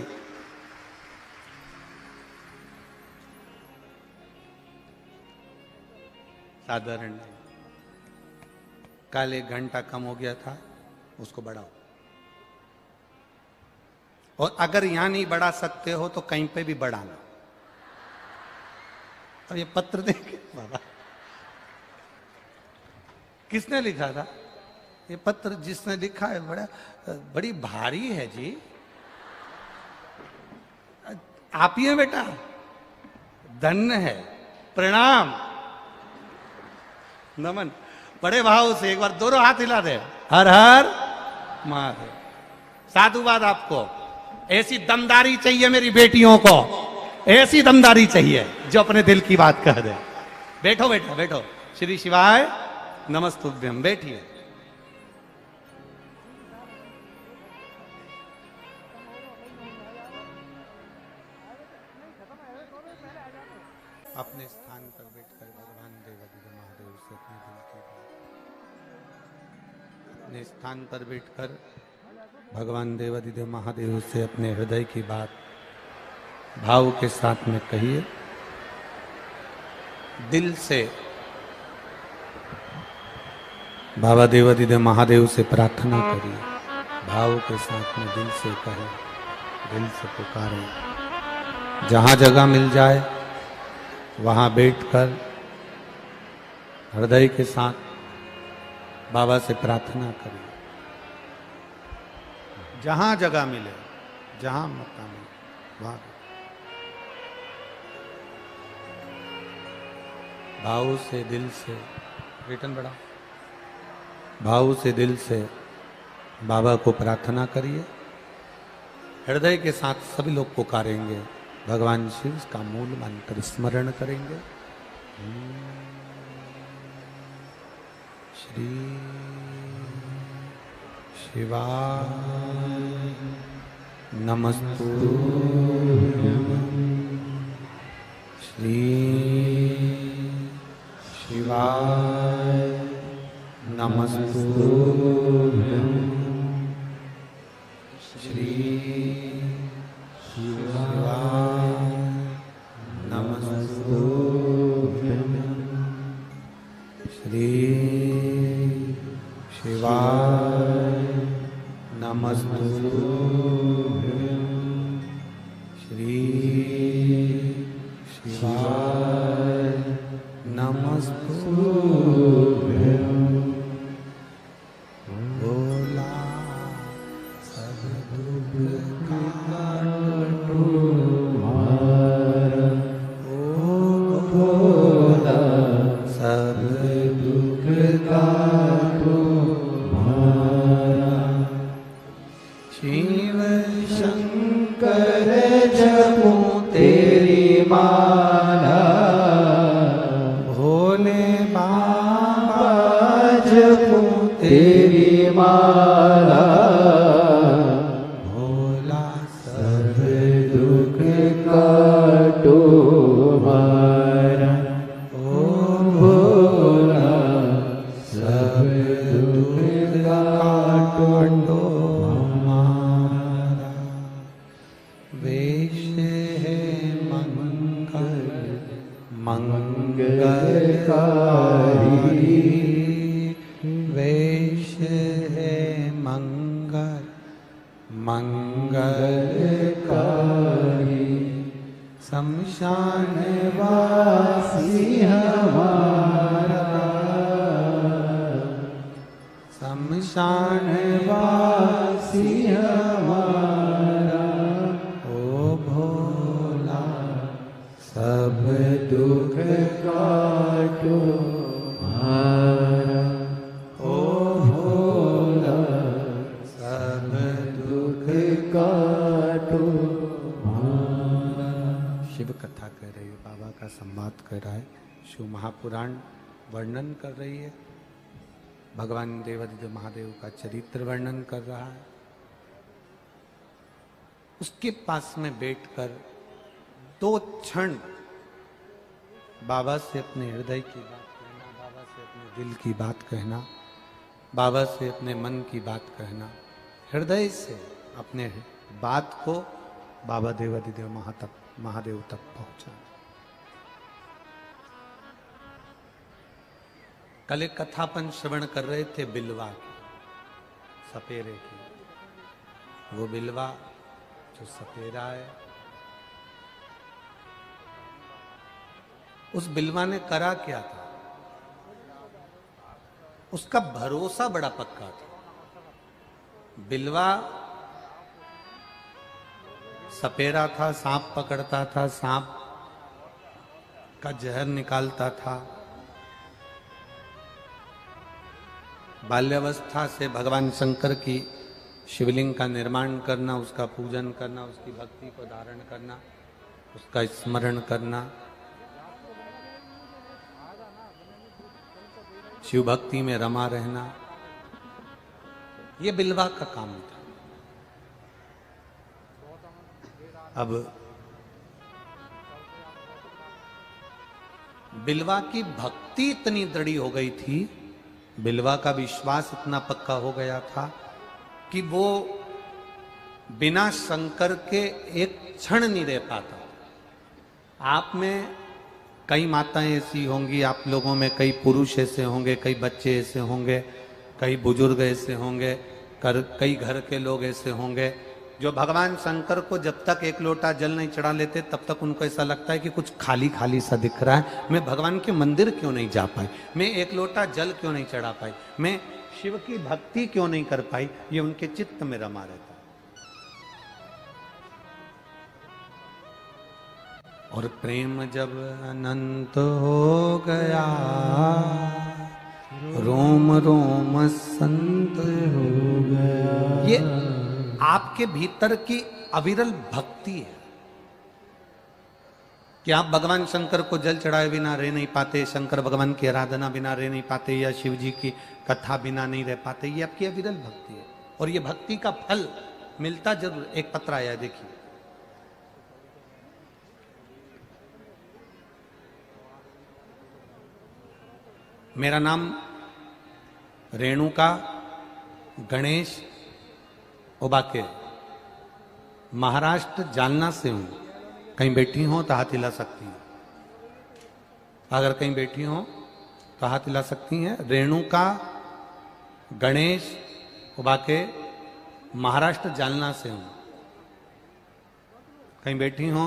साधारण नहीं। कल 1 घंटा कम हो गया था, उसको बढ़ाओ। और अगर यहां नहीं बढ़ा सकते हो तो कहीं पे भी बढ़ाना। और ये पत्र देखे बाबा, किसने लिखा था ये पत्र? जिसने लिखा है बड़ी भारी है जी। आप ही है बेटा, धन्य है, प्रणाम, नमन। बड़े भाव से एक बार दोनों हाथ हिला दे, हर हर महादेव। साधुवाद आपको। ऐसी दमदारी चाहिए मेरी बेटियों को, ऐसी दमदारी चाहिए जो अपने दिल की बात कह दे। बैठो बेटा, बैठो। श्री शिवाय नमस्तुभ्यम। बैठिए। अपने स्थान पर बैठकर भगवान देवाधिदेव महादेव से अपने दिल की बात, अपने स्थान पर बैठकर भगवान देवाधिदेव महादेव से अपने हृदय की बात भाव के साथ में कहिए। दिल से बाबा देवाधिदेव महादेव से प्रार्थना करिए। भाव के साथ में दिल से कहें, दिल से पुकारें। जहां जगह मिल जाए वहां बैठकर हृदय के साथ बाबा से प्रार्थना करिए। जहां जगह मिले, जहां मौका मिले वहां भाव से, दिल से, रिटर्न बढ़ा, भाव से दिल से बाबा को प्रार्थना करिए। हृदय के साथ सभी लोग पुकारेंगे। भगवान शिव का मूल मंत्र स्मरण करेंगे। श्री शिवाय नमस्तुभ्यं। श्री शिवाय नमस्तुभ्यं। श्री शिवाय नमस्तुभ्यं। श्री शिवाय नमस्तुभ्यं। श्री शिवाय नमस्तुभ्यं। भोला सब दुख काटो हमारा, ओ भोला सब दुख काटो हमारा। शिव शंकर जपो तेरी माला, भोले बाबा जपो तेरी माला। भोला सब दुख काटो हमारा, ओ भोला सब दुख काटो हमारा। वेश है मंगल मंगलकारी, वेश है मंगल मंगलकारी। शमशान वासी हमारा, शमशान वासी हमारा। ओ भोला सब दुख काटो हमारा, ओ भोला सब दुख काटो हमारा। शिव कथा कर रही है, बाबा का संवाद कर रहा है, शिव महापुराण वर्णन कर रही है, भगवान देवाधिदेव महादेव का चरित्र वर्णन कर रहा है। उसके पास में बैठकर 2 क्षण बाबा से अपने हृदय की बात कहना, बाबा से अपने दिल की बात कहना, बाबा से अपने मन की बात कहना, हृदय से अपने बात को बाबा देवाधिदेव महादेव तक पहुंचाना। कल एक कथापन श्रवण कर रहे थे बिलवा की, सपेरे की। वो बिलवा जो सपेरा है, उस बिलवा ने करा क्या था? उसका भरोसा बड़ा पक्का था। बिलवा सपेरा था, सांप पकड़ता था, सांप का जहर निकालता था। बाल्यावस्था से भगवान शंकर की शिवलिंग का निर्माण करना, उसका पूजन करना, उसकी भक्ति को धारण करना, उसका स्मरण करना, शिव भक्ति में रमा रहना, ये बिलवा का काम था। अब बिलवा की भक्ति इतनी दृढ़ी हो गई थी, बिलवा का विश्वास इतना पक्का हो गया था कि वो बिना शंकर के एक क्षण नहीं रह पाता। आप में कई माताएं ऐसी होंगी, आप लोगों में कई पुरुष ऐसे होंगे, कई बच्चे ऐसे होंगे, कई बुजुर्ग ऐसे होंगे, कई घर के लोग ऐसे होंगे जो भगवान शंकर को जब तक एक लोटा जल नहीं चढ़ा लेते तब तक उनको ऐसा लगता है कि कुछ खाली खाली सा दिख रहा है। मैं भगवान के मंदिर क्यों नहीं जा पाई, मैं एक लोटा जल क्यों नहीं चढ़ा पाई, मैं शिव की भक्ति क्यों नहीं कर पाई, ये उनके चित्त में रमा रहता है। और प्रेम जब अनंत हो गया, रोम रोम संत हो गया। ये आपके भीतर की अविरल भक्ति है कि आप भगवान शंकर को जल चढ़ाए बिना रह नहीं पाते, शंकर भगवान की आराधना बिना रह नहीं पाते, या शिव जी की कथा बिना नहीं रह पाते। ये आपकी अविरल भक्ति है और ये भक्ति का फल मिलता जरूर। एक पत्र आया, देखिए। मेरा नाम रेणुका गणेश उबाके, महाराष्ट्र जालना से हूं। कहीं बैठी हो तो हाथ हिला सकती हैं, अगर कहीं बैठी हो तो हाथ हिला सकती हैं। रेणुका गणेश उबाके, महाराष्ट्र जालना से हूं। कहीं बैठी हो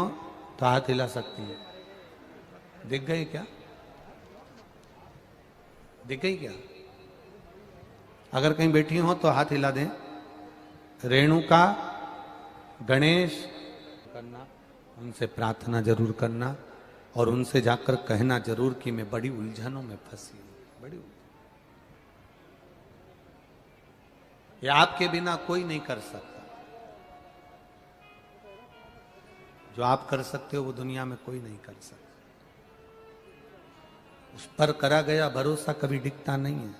तो हाथ हिला सकती हैं। दिख गई क्या? दिख गई क्या? अगर कहीं बैठी हो तो हाथ हिला दें। रेणुका गणेश करना, उनसे प्रार्थना जरूर करना और उनसे जाकर कहना जरूर कि मैं बड़ी उलझनों में फंसी हूं, बड़ी। ये आपके बिना कोई नहीं कर सकता। जो आप कर सकते हो वो दुनिया में कोई नहीं कर सकता। उस पर करा गया भरोसा कभी डिगता नहीं है।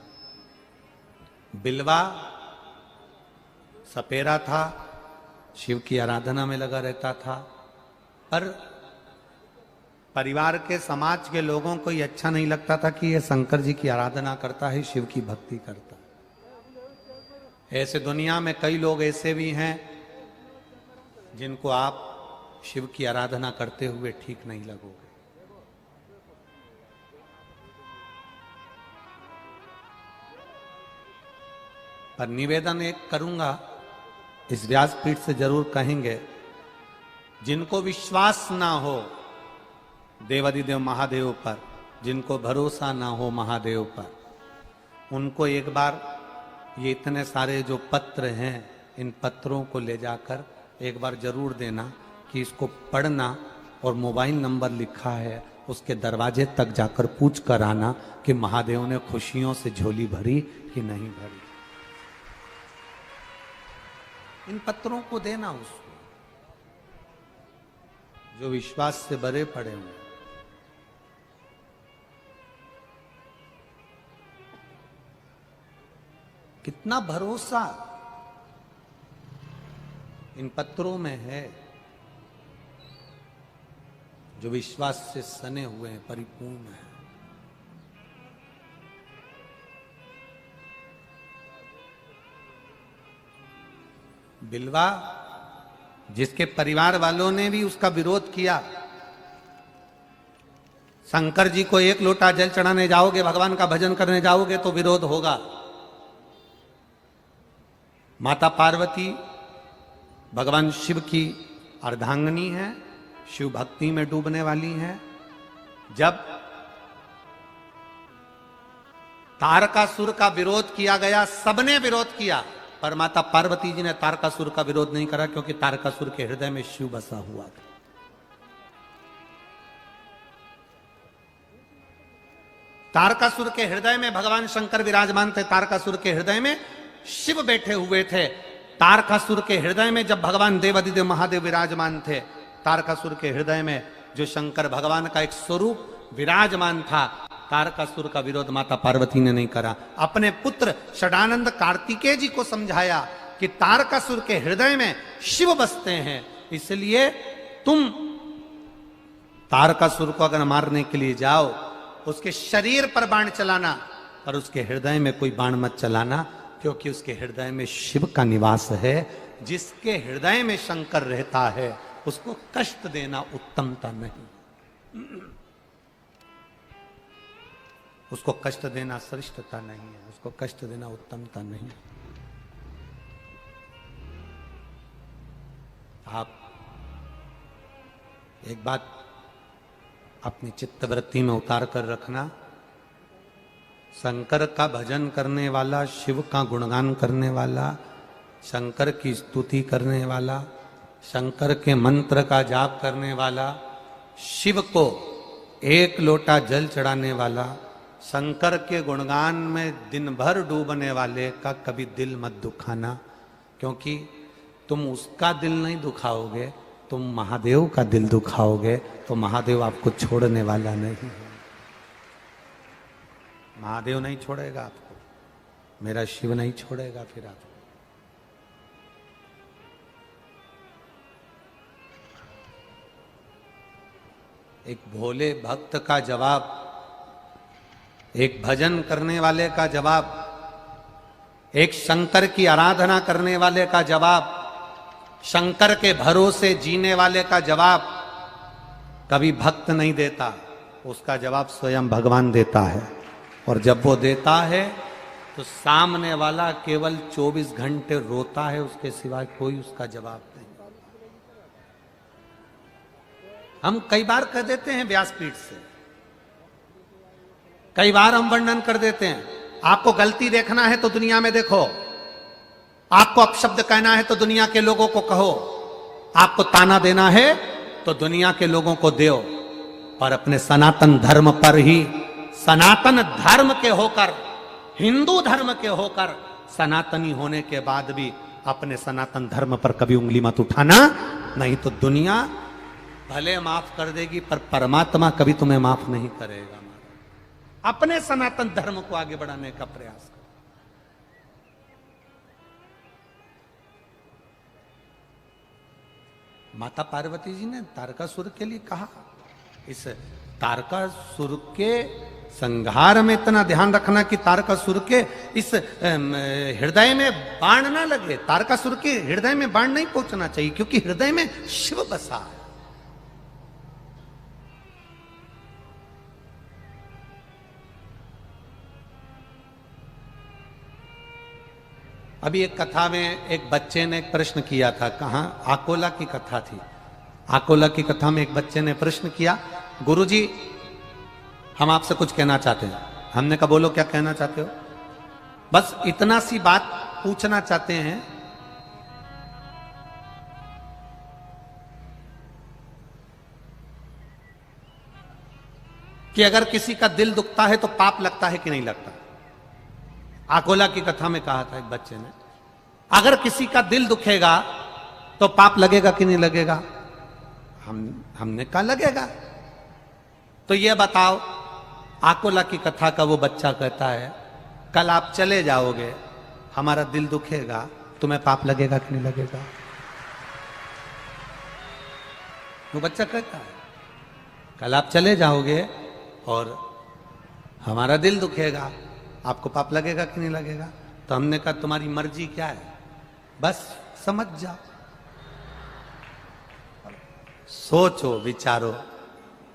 बिलवा सपेरा था, शिव की आराधना में लगा रहता था, पर परिवार के, समाज के लोगों को ये अच्छा नहीं लगता था कि ये शंकर जी की आराधना करता है, शिव की भक्ति करता है। ऐसे दुनिया में कई लोग ऐसे भी हैं जिनको आप शिव की आराधना करते हुए ठीक नहीं लगोगे। पर निवेदन एक करूंगा, इस व्यासपीठ से जरूर कहेंगे, जिनको विश्वास ना हो देवादिदेव महादेव पर, जिनको भरोसा ना हो महादेव पर, उनको एक बार ये इतने सारे जो पत्र हैं, इन पत्रों को ले जाकर एक बार जरूर देना कि इसको पढ़ना और मोबाइल नंबर लिखा है उसके दरवाजे तक जाकर पूछ कर आना कि महादेव ने खुशियों से झोली भरी कि नहीं भरी। इन पत्रों को देना उसको जो विश्वास से भरे पड़े हुए। कितना भरोसा इन पत्रों में है, जो विश्वास से सने हुए हैं, परिपूर्ण है। बिलवा जिसके परिवार वालों ने भी उसका विरोध किया, शंकर जी को एक लोटा जल चढ़ाने जाओगे, भगवान का भजन करने जाओगे तो विरोध होगा। माता पार्वती भगवान शिव की अर्धांगिनी है, शिव भक्ति में डूबने वाली है। जब तारकासुर का विरोध किया गया, सबने विरोध किया, पर माता पार्वती जी ने तारकासुर का विरोध नहीं करा, क्योंकि तारकासुर के हृदय में शिव बसा हुआ था। तारकासुर के हृदय में भगवान शंकर विराजमान थे, तारकासुर के हृदय में शिव बैठे हुए थे। तारकासुर के हृदय में जब भगवान देवादिदेव महादेव विराजमान थे, तारकासुर के हृदय में जो शंकर भगवान का एक स्वरूप विराजमान था, तारकासुर का विरोध माता पार्वती ने नहीं करा। अपने पुत्र षडानंद कार्तिकेय जी को समझाया कि तारकासुर के हृदय में शिव बसते हैं, इसलिए तुम तारकासुर को अगर मारने के लिए जाओ, उसके शरीर पर बाण चलाना, पर उसके हृदय में कोई बाण मत चलाना, क्योंकि उसके हृदय में शिव का निवास है। जिसके हृदय में शंकर रहता है उसको कष्ट देना उत्तमता नहीं, उसको कष्ट देना श्रेष्ठता नहीं है, उसको कष्ट देना उत्तमता नहीं। आप एक बात अपनी चित्तवृत्ति में उतार कर रखना, शंकर का भजन करने वाला, शिव का गुणगान करने वाला, शंकर की स्तुति करने वाला, शंकर के मंत्र का जाप करने वाला, शिव को एक लोटा जल चढ़ाने वाला, शंकर के गुणगान में दिन भर डूबने वाले का कभी दिल मत दुखाना, क्योंकि तुम उसका दिल नहीं दुखाओगे, तुम महादेव का दिल दुखाओगे, तो महादेव आपको छोड़ने वाला नहीं है। महादेव नहीं छोड़ेगा आपको, मेरा शिव नहीं छोड़ेगा फिर आपको। एक भोले भक्त का जवाब, एक भजन करने वाले का जवाब, एक शंकर की आराधना करने वाले का जवाब, शंकर के भरोसे जीने वाले का जवाब कभी भक्त नहीं देता, उसका जवाब स्वयं भगवान देता है। और जब वो देता है तो सामने वाला केवल 24 घंटे रोता है, उसके सिवाय कोई उसका जवाब नहीं। हम कई बार कह देते हैं व्यासपीठ से, कई बार हम वर्णन कर देते हैं, आपको गलती देखना है तो दुनिया में देखो, आपको अपशब्द कहना है तो दुनिया के लोगों को कहो, आपको ताना देना है तो दुनिया के लोगों को दो, पर अपने सनातन धर्म पर ही, सनातन धर्म के होकर, हिंदू धर्म के होकर, सनातनी होने के बाद भी अपने सनातन धर्म पर कभी उंगली मत उठाना, नहीं तो दुनिया भले माफ कर देगी पर परमात्मा कभी तुम्हें माफ नहीं करेगा। अपने सनातन धर्म को आगे बढ़ाने का प्रयास करो। माता पार्वती जी ने तारकासुर के लिए कहा, इस तारकासुर के संहार में इतना ध्यान रखना कि तारकासुर के इस हृदय में बाण ना लगे, तारकासुर के हृदय में बाण नहीं पहुंचना चाहिए, क्योंकि हृदय में शिव बसा है। अभी एक कथा में एक बच्चे ने एक प्रश्न किया था, कहाँ, आकोला की कथा थी। आकोला की कथा में एक बच्चे ने प्रश्न किया, गुरुजी हम आपसे कुछ कहना चाहते हैं। हमने कहा बोलो क्या कहना चाहते हो। बस इतना सी बात पूछना चाहते हैं कि अगर किसी का दिल दुखता है तो पाप लगता है कि नहीं लगता। आकोला की कथा में कहा था एक बच्चे ने, अगर किसी का दिल दुखेगा तो पाप लगेगा कि नहीं लगेगा। हमने कहा लगेगा। तो ये बताओ, आकोला की कथा का वो बच्चा कहता है कल आप चले जाओगे, हमारा दिल दुखेगा, तुम्हें पाप लगेगा कि नहीं लगेगा। वो बच्चा कहता है कल आप चले जाओगे और हमारा दिल दुखेगा, आपको पाप लगेगा कि नहीं लगेगा। तो हमने कहा तुम्हारी मर्जी क्या है, बस समझ जाओ, सोचो विचारो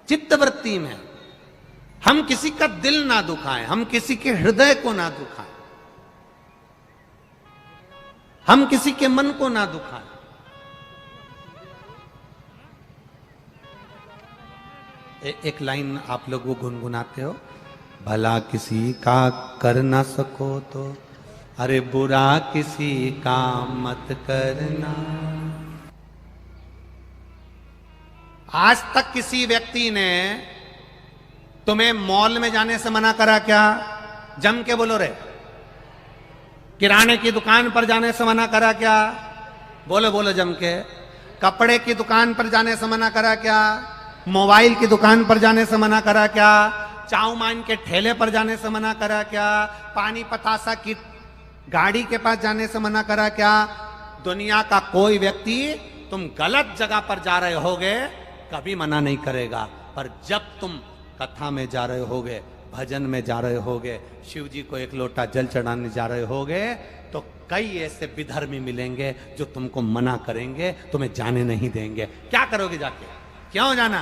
चित्तवृत्ति में। हम किसी का दिल ना दुखाएं, हम किसी के हृदय को ना दुखाएं, हम किसी के मन को ना दुखाएं। एक लाइन आप लोग वो गुनगुनाते हो, भला किसी का कर ना सको तो अरे बुरा किसी का मत करना। आज तक किसी व्यक्ति ने तुम्हें मॉल में जाने से मना करा क्या? जम के बोलो रे। किराने की दुकान पर जाने से मना करा क्या? बोलो बोलो जम के। कपड़े की दुकान पर जाने से मना करा क्या? मोबाइल की दुकान पर जाने से मना करा क्या? चाउमीन के ठेले पर जाने से मना करा क्या? पानी पतासा की गाड़ी के पास जाने से मना करा क्या? दुनिया का कोई व्यक्ति तुम गलत जगह पर जा रहे होगे कभी मना नहीं करेगा, पर जब तुम कथा में जा रहे होगे, भजन में जा रहे होगे, शिव जी को एक लोटा जल चढ़ाने जा रहे होगे, तो कई ऐसे विधर्मी मिलेंगे जो तुमको मना करेंगे, तुम्हें जाने नहीं देंगे। क्या करोगे जाके? क्यों जाना?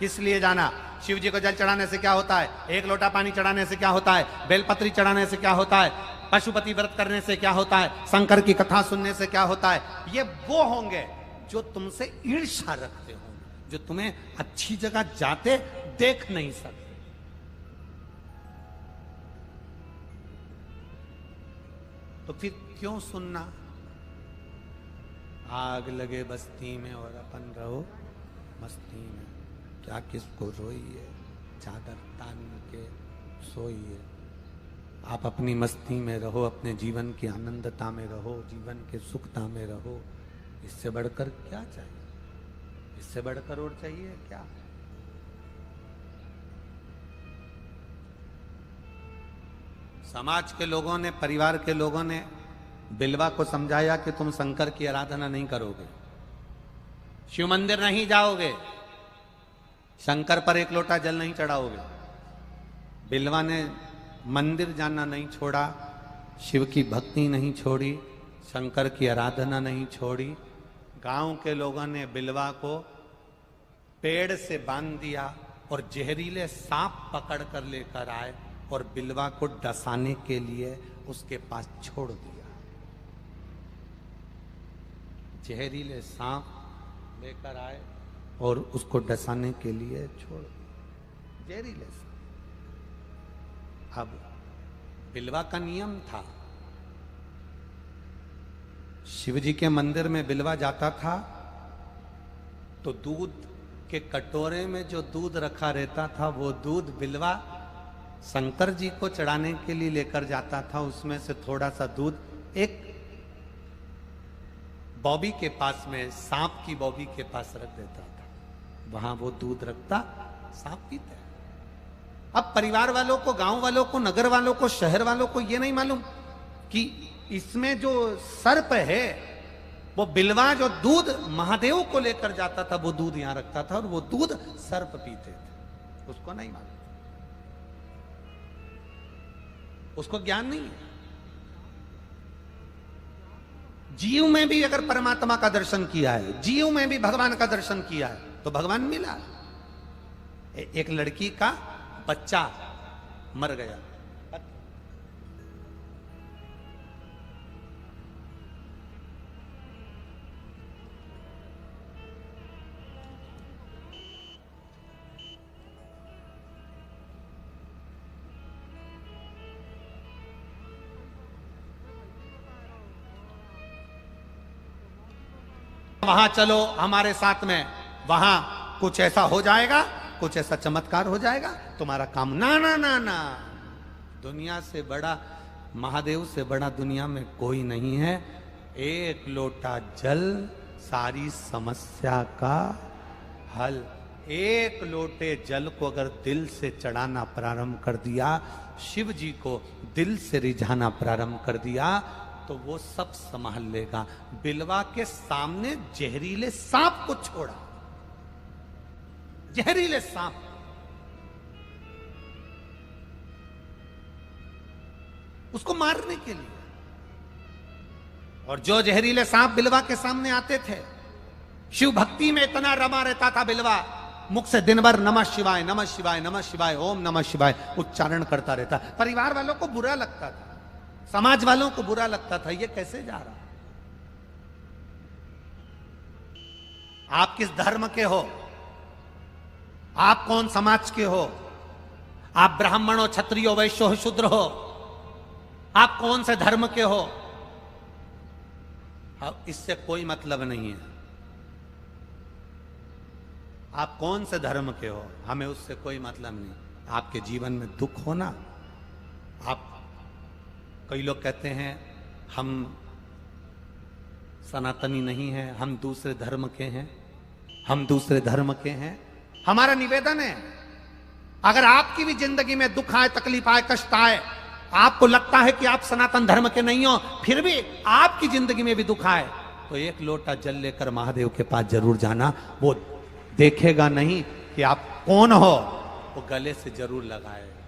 किस लिए जाना? शिव जी को जल चढ़ाने से क्या होता है? एक लोटा पानी चढ़ाने से क्या होता है? बेलपत्री चढ़ाने से क्या होता है? पशुपति व्रत करने से क्या होता है? शंकर की कथा सुनने से क्या होता है? ये वो होंगे जो तुमसे ईर्ष्या रखते होंगे, जो तुम्हें अच्छी जगह जाते देख नहीं सकते। तो फिर क्यों सुनना? आग लगे बस्ती में और अपन रहो मस्ती में, क्या किसको रोइए, चादर तान के सोइए। आप अपनी मस्ती में रहो, अपने जीवन की आनंदता में रहो, जीवन के सुखता में रहो। इससे बढ़कर क्या चाहिए? इससे बढ़कर और चाहिए क्या? समाज के लोगों ने, परिवार के लोगों ने बिलवा को समझाया कि तुम शंकर की आराधना नहीं करोगे, शिव मंदिर नहीं जाओगे, शंकर पर एक लोटा जल नहीं चढ़ाओगे। बिलवा ने मंदिर जाना नहीं छोड़ा, शिव की भक्ति नहीं छोड़ी, शंकर की आराधना नहीं छोड़ी। गांव के लोगों ने बिलवा को पेड़ से बांध दिया और जहरीले सांप पकड़ कर लेकर आए और बिलवा को डसाने के लिए उसके पास छोड़ दिया। जहरीले सांप लेकर आए और उसको डसाने के लिए छोड़ दिया, जहरीले सांप। अब बिलवा का नियम था, शिव जी के मंदिर में बिलवा जाता था तो दूध के कटोरे में जो दूध रखा रहता था वो दूध बिलवा शंकर जी को चढ़ाने के लिए लेकर जाता था। उसमें से थोड़ा सा दूध एक बॉबी के पास में, सांप की बॉबी के पास रख देता था, वहां वो दूध रखता, सांप पीता। अब परिवार वालों को, गांव वालों को, नगर वालों को, शहर वालों को ये नहीं मालूम कि इसमें जो सर्प है वो बिलवा जो दूध महादेव को लेकर जाता था वो दूध यहां रखता था और वो दूध सर्प पीते थे। उसको नहीं मालूम, उसको ज्ञान नहीं है। जीव में भी अगर परमात्मा का दर्शन किया है, जीव में भी भगवान का दर्शन किया है तो भगवान मिला। एक लड़की का बच्चा मर गया, वहां चलो हमारे साथ में, वहां कुछ ऐसा हो जाएगा, कुछ ऐसा चमत्कार हो जाएगा, तुम्हारा काम। ना ना ना ना, दुनिया से बड़ा, महादेव से बड़ा दुनिया में कोई नहीं है। एक लोटा जल सारी समस्या का हल। एक लोटे जल को अगर दिल से चढ़ाना प्रारंभ कर दिया, शिव जी को दिल से रिझाना प्रारंभ कर दिया, तो वो सब संभाल लेगा। बिलवा के सामने जहरीले सांप को छोड़ा, जहरीले सांप, उसको मारने के लिए। और जो जहरीले सांप बिलवा के सामने आते थे, शिव भक्ति में इतना रमा रहता था बिलवा मुख से दिन भर नमः शिवाय नमः शिवाय नमः शिवाय ओम नमः शिवाय उच्चारण करता रहता। परिवार वालों को बुरा लगता था, समाज वालों को बुरा लगता था, ये कैसे जा रहा। आप किस धर्म के हो, आप कौन समाज के हो, आप ब्राह्मण हो, क्षत्रिय हो, वैश्य हो, शूद्र हो, आप कौन से धर्म के हो, अब इससे कोई मतलब नहीं है। आप कौन से धर्म के हो, हमें उससे कोई मतलब नहीं। आपके जीवन में दुख हो ना, आप, कई लोग कहते हैं हम सनातनी नहीं हैं, हम दूसरे धर्म के हैं, हम दूसरे धर्म के हैं। हमारा निवेदन है, अगर आपकी भी जिंदगी में दुख आए, तकलीफ आए, कष्ट आए, आपको लगता है कि आप सनातन धर्म के नहीं हो, फिर भी आपकी जिंदगी में भी दुख आए, तो एक लोटा जल लेकर महादेव के पास जरूर जाना। वो देखेगा नहीं कि आप कौन हो, वो गले से जरूर लगाएगा,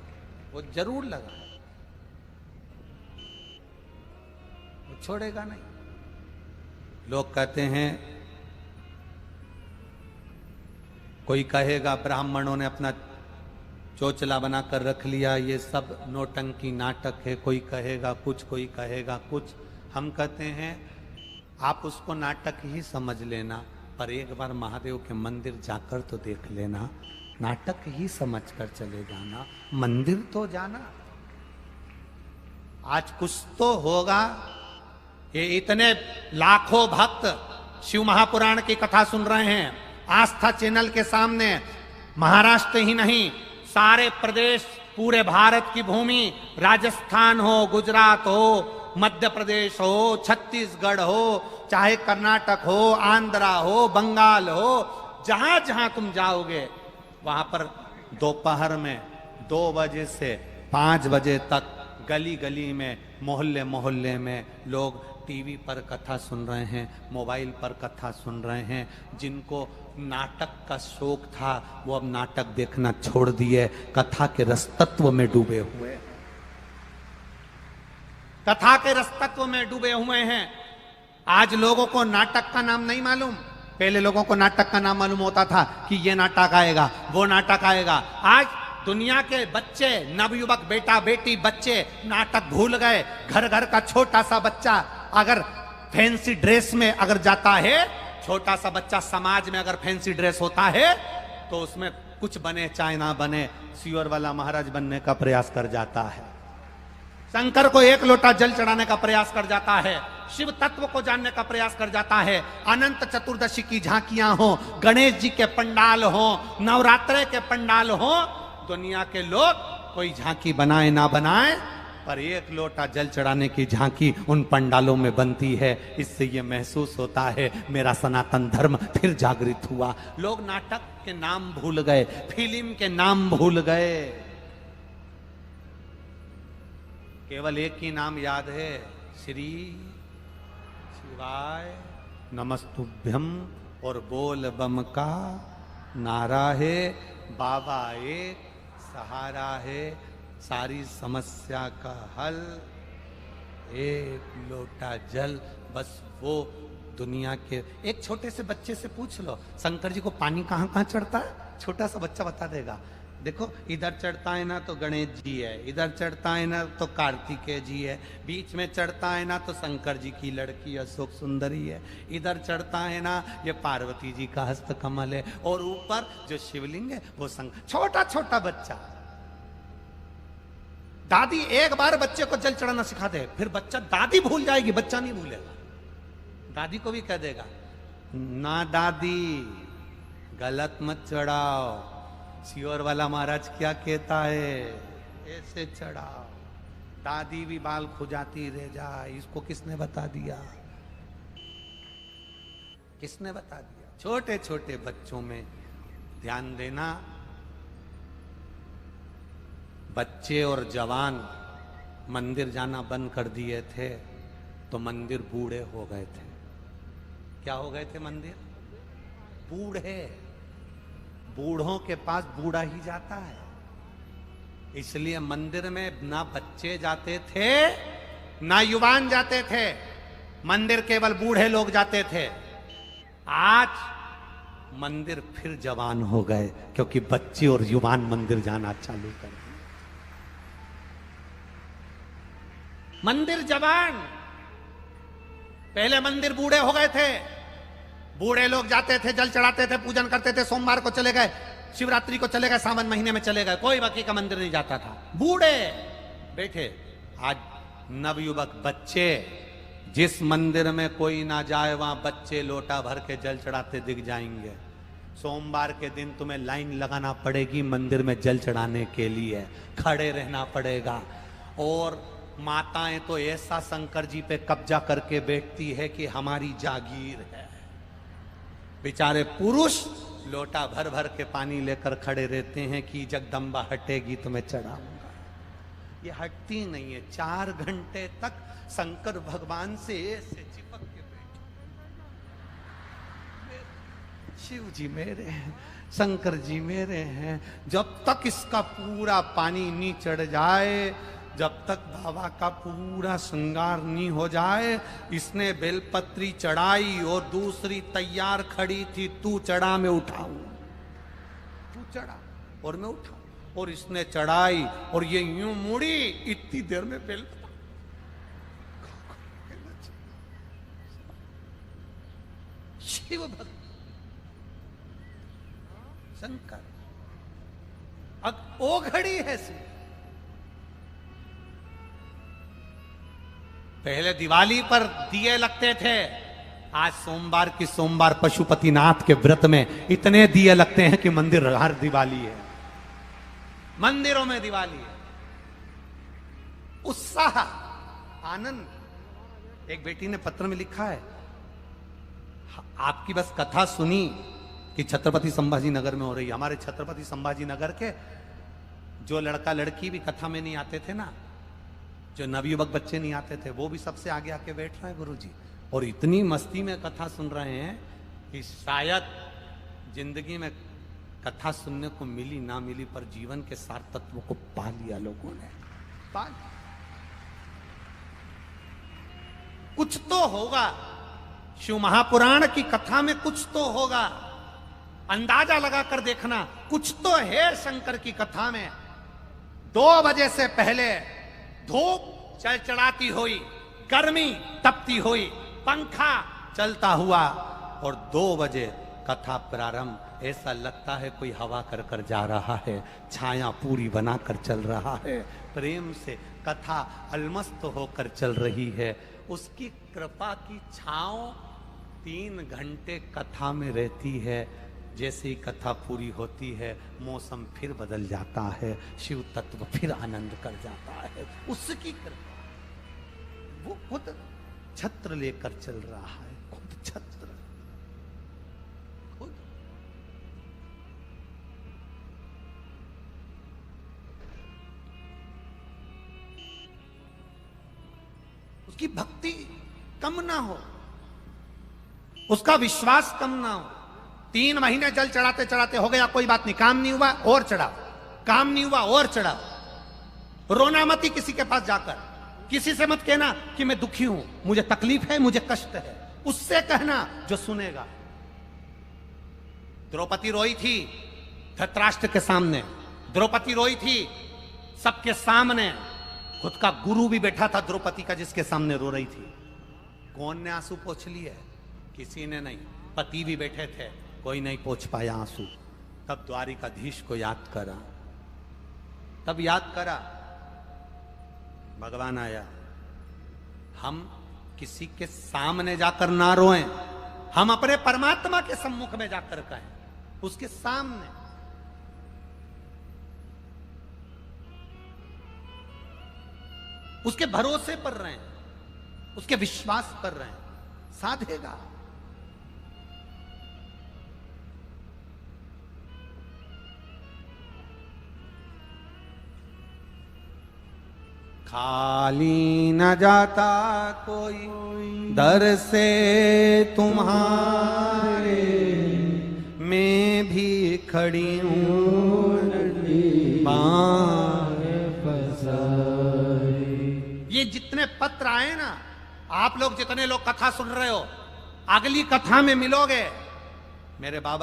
वो जरूर लगाएगा, वो छोड़ेगा नहीं। लोग कहते हैं, कोई कहेगा ब्राह्मणों ने अपना चोचला बनाकर रख लिया, ये सब नौटंकी नाटक है, कोई कहेगा कुछ, कोई कहेगा कुछ। हम कहते हैं आप उसको नाटक ही समझ लेना, पर एक बार महादेव के मंदिर जाकर तो देख लेना, नाटक ही समझकर चले जाना, मंदिर तो जाना। आज कुछ तो होगा। ये इतने लाखों भक्त शिव महापुराण की कथा सुन रहे हैं, आस्था चैनल के सामने, महाराष्ट्र ही नहीं सारे प्रदेश, पूरे भारत की भूमि, राजस्थान हो, गुजरात हो, मध्य प्रदेश हो, छत्तीसगढ़ हो, चाहे कर्नाटक हो, आंध्रा हो, बंगाल हो, जहां जहां तुम जाओगे वहां पर दोपहर में 2 बजे से 5 बजे तक गली गली में, मोहल्ले मोहल्ले में लोग टीवी पर कथा सुन रहे हैं, मोबाइल पर कथा सुन रहे हैं। जिनको नाटक का शौक था वो अब नाटक देखना छोड़ दिए, कथा के रसतत्व में डूबे हुए, कथा के रसतत्व में डूबे हुए हैं। आज लोगों को नाटक का नाम नहीं मालूम, पहले लोगों को नाटक का नाम मालूम होता था कि ये नाटक आएगा, वो नाटक आएगा। आज दुनिया के बच्चे, नवयुवक, बेटा बेटी बच्चे नाटक भूल गए। घर घर का छोटा सा बच्चा अगर फैंसी ड्रेस में अगर जाता है, छोटा सा बच्चा समाज में अगर फैंसी ड्रेस होता है तो उसमें कुछ बने चाहे ना बने, सियोर वाला महाराज बनने का प्रयास कर जाता है, शंकर को एक लोटा जल चढ़ाने का प्रयास कर जाता है, शिव तत्व को जानने का प्रयास कर जाता है। अनंत चतुर्दशी की झांकियां हो, गणेश जी के पंडाल हो, नवरात्रे के पंडाल हो, दुनिया के लोग कोई झांकी बनाए ना बनाए, पर एक लोटा जल चढ़ाने की झांकी उन पंडालों में बनती है। इससे ये महसूस होता है मेरा सनातन धर्म फिर जागृत हुआ। लोग नाटक के नाम भूल गए, फिल्म के नाम भूल गए, केवल एक ही नाम याद है, श्री शिवाय नमस्तुभ्यम, और बोल बम का नारा है, बाबा एक सहारा है, सारी समस्या का हल एक लोटा जल। बस वो दुनिया के एक छोटे से बच्चे से पूछ लो, शंकर जी को पानी कहाँ कहाँ चढ़ता है, छोटा सा बच्चा बता देगा। देखो इधर चढ़ता है ना तो गणेश जी है, इधर चढ़ता है ना तो कार्तिकेय जी है, बीच में चढ़ता है ना तो शंकर जी की लड़की अशोक सुंदरी है, इधर चढ़ता है ना ये पार्वती जी का हस्त कमल है, और ऊपर जो शिवलिंग है वो शंकर। छोटा छोटा बच्चा, दादी एक बार बच्चे को जल चढ़ाना सिखा दे, फिर बच्चा, दादी भूल जाएगी, बच्चा नहीं भूलेगा। दादी को भी कह देगा ना दादी गलत मत चढ़ाओ, सियोर वाला महाराज क्या कहता है, ऐसे चढ़ाओ। दादी भी बाल खुजाती रह जाए, इसको किसने बता दिया, किसने बता दिया। छोटे छोटे बच्चों में ध्यान देना। बच्चे और जवान मंदिर जाना बंद कर दिए थे तो मंदिर बूढ़े हो गए थे। क्या हो गए थे मंदिर? बूढ़े। बूढ़ों के पास बूढ़ा ही जाता है, इसलिए मंदिर में ना बच्चे जाते थे ना युवान जाते थे, मंदिर केवल बूढ़े लोग जाते थे। आज मंदिर फिर जवान हो गए, क्योंकि बच्चे और युवान मंदिर जाना चालू कर दिए। मंदिर जवान, पहले मंदिर बूढ़े हो गए थे। बूढ़े लोग जाते थे, जल चढ़ाते थे, पूजन करते थे, सोमवार को चले गए, शिवरात्रि को चले गए, सावन महीने में चले गए, कोई बाकी का मंदिर नहीं जाता था, बूढ़े बैठे। आज नवयुवक बच्चे, जिस मंदिर में कोई ना जाए वहां बच्चे लोटा भर के जल चढ़ाते दिख जाएंगे। सोमवार के दिन तुम्हें लाइन लगाना पड़ेगी मंदिर में जल चढ़ाने के लिए, खड़े रहना पड़ेगा। और माताएं तो ऐसा शंकर जी पे कब्जा करके बैठती है कि हमारी जागीर है। बेचारे पुरुष लोटा भर भर के पानी लेकर खड़े रहते हैं कि जगदम्बा हटेगी तो मैं चढ़ाऊंगा। ये हटती नहीं है। 4 घंटे तक शंकर भगवान से ऐसे चिपक के बैठे। शिव जी मेरे हैं, शंकर जी मेरे हैं। जब तक इसका पूरा पानी नहीं चढ़ जाए, जब तक बाबा का पूरा श्रृंगार नहीं हो जाए। इसने बेलपत्री चढ़ाई और दूसरी तैयार खड़ी थी, तू चढ़ा मैं उठाऊं, तू चढ़ा और मैं उठाऊं। और इसने चढ़ाई और ये यूं मुड़ी, इतनी देर में बेलपत्री शिव भक्त शंकर। अब वो घड़ी है शिव। पहले दिवाली पर दिए लगते थे, आज सोमवार की सोमवार पशुपतिनाथ के व्रत में इतने दिए लगते हैं कि मंदिर हर दिवाली है, मंदिरों में दिवाली है। उत्साह, आनंद। एक बेटी ने पत्र में लिखा है, आपकी बस कथा सुनी कि छत्रपति संभाजी नगर में हो रही है। हमारे छत्रपति संभाजी नगर के जो लड़का लड़की भी कथा में नहीं आते थे ना, जो नवयुवक बच्चे नहीं आते थे, वो भी सबसे आगे आके बैठ रहे हैं गुरुजी, और इतनी मस्ती में कथा सुन रहे हैं कि शायद जिंदगी में कथा सुनने को मिली ना मिली, पर जीवन के सार तत्वों को पा लिया लोगों ने। पा कुछ तो होगा, शिव महापुराण की कथा में कुछ तो होगा। अंदाजा लगाकर देखना, कुछ तो है शंकर की कथा में। 2 बजे से पहले धूप चढ़चढ़ाती हुई, गर्मी तपती हुई, पंखा चलता हुआ, और 2 बजे कथा प्रारंभ। ऐसा लगता है कोई हवा कर कर जा रहा है, छाया पूरी बनाकर चल रहा है, प्रेम से कथा अलमस्त होकर चल रही है। उसकी कृपा की छांव 3 घंटे कथा में रहती है। जैसे ही कथा पूरी होती है, मौसम फिर बदल जाता है, शिव तत्व फिर आनंद कर जाता है। उसकी कृपा, वो खुद छत्र लेकर चल रहा है, खुद छत्र, खुद। उसकी भक्ति कम ना हो, उसका विश्वास कम ना हो। 3 महीने जल चढ़ाते चढ़ाते हो गया, कोई बात नहीं, काम नहीं हुआ और चढ़ाओ, काम नहीं हुआ और चढ़ाओ। रोना मत ही किसी के पास जाकर, किसी से मत कहना कि मैं दुखी हूं, मुझे तकलीफ है, मुझे कष्ट है। उससे कहना जो सुनेगा। द्रौपदी रोई थी धृतराष्ट्र के सामने, द्रौपदी रोई थी सबके सामने। खुद का गुरु भी बैठा था द्रौपदी का, जिसके सामने रो रही थी। कौन ने आंसू पोंछ लिए? किसी ने नहीं। पति भी बैठे थे, कोई नहीं पोंछ पाया आंसू। तब द्वारिकाधीश को याद करा, तब याद करा, भगवान आया। हम किसी के सामने जाकर ना रोएं, हम अपने परमात्मा के सम्मुख में जाकर कहें, उसके सामने। उसके भरोसे पर रहें, उसके विश्वास पर रहें, साधेगा। खाली न जाता कोई दर से तुम्हारे, मैं भी खड़ी हूँ ये जितने पत्र आए ना, आप लोग जितने लोग कथा सुन रहे हो, अगली कथा में मिलोगे मेरे बाबा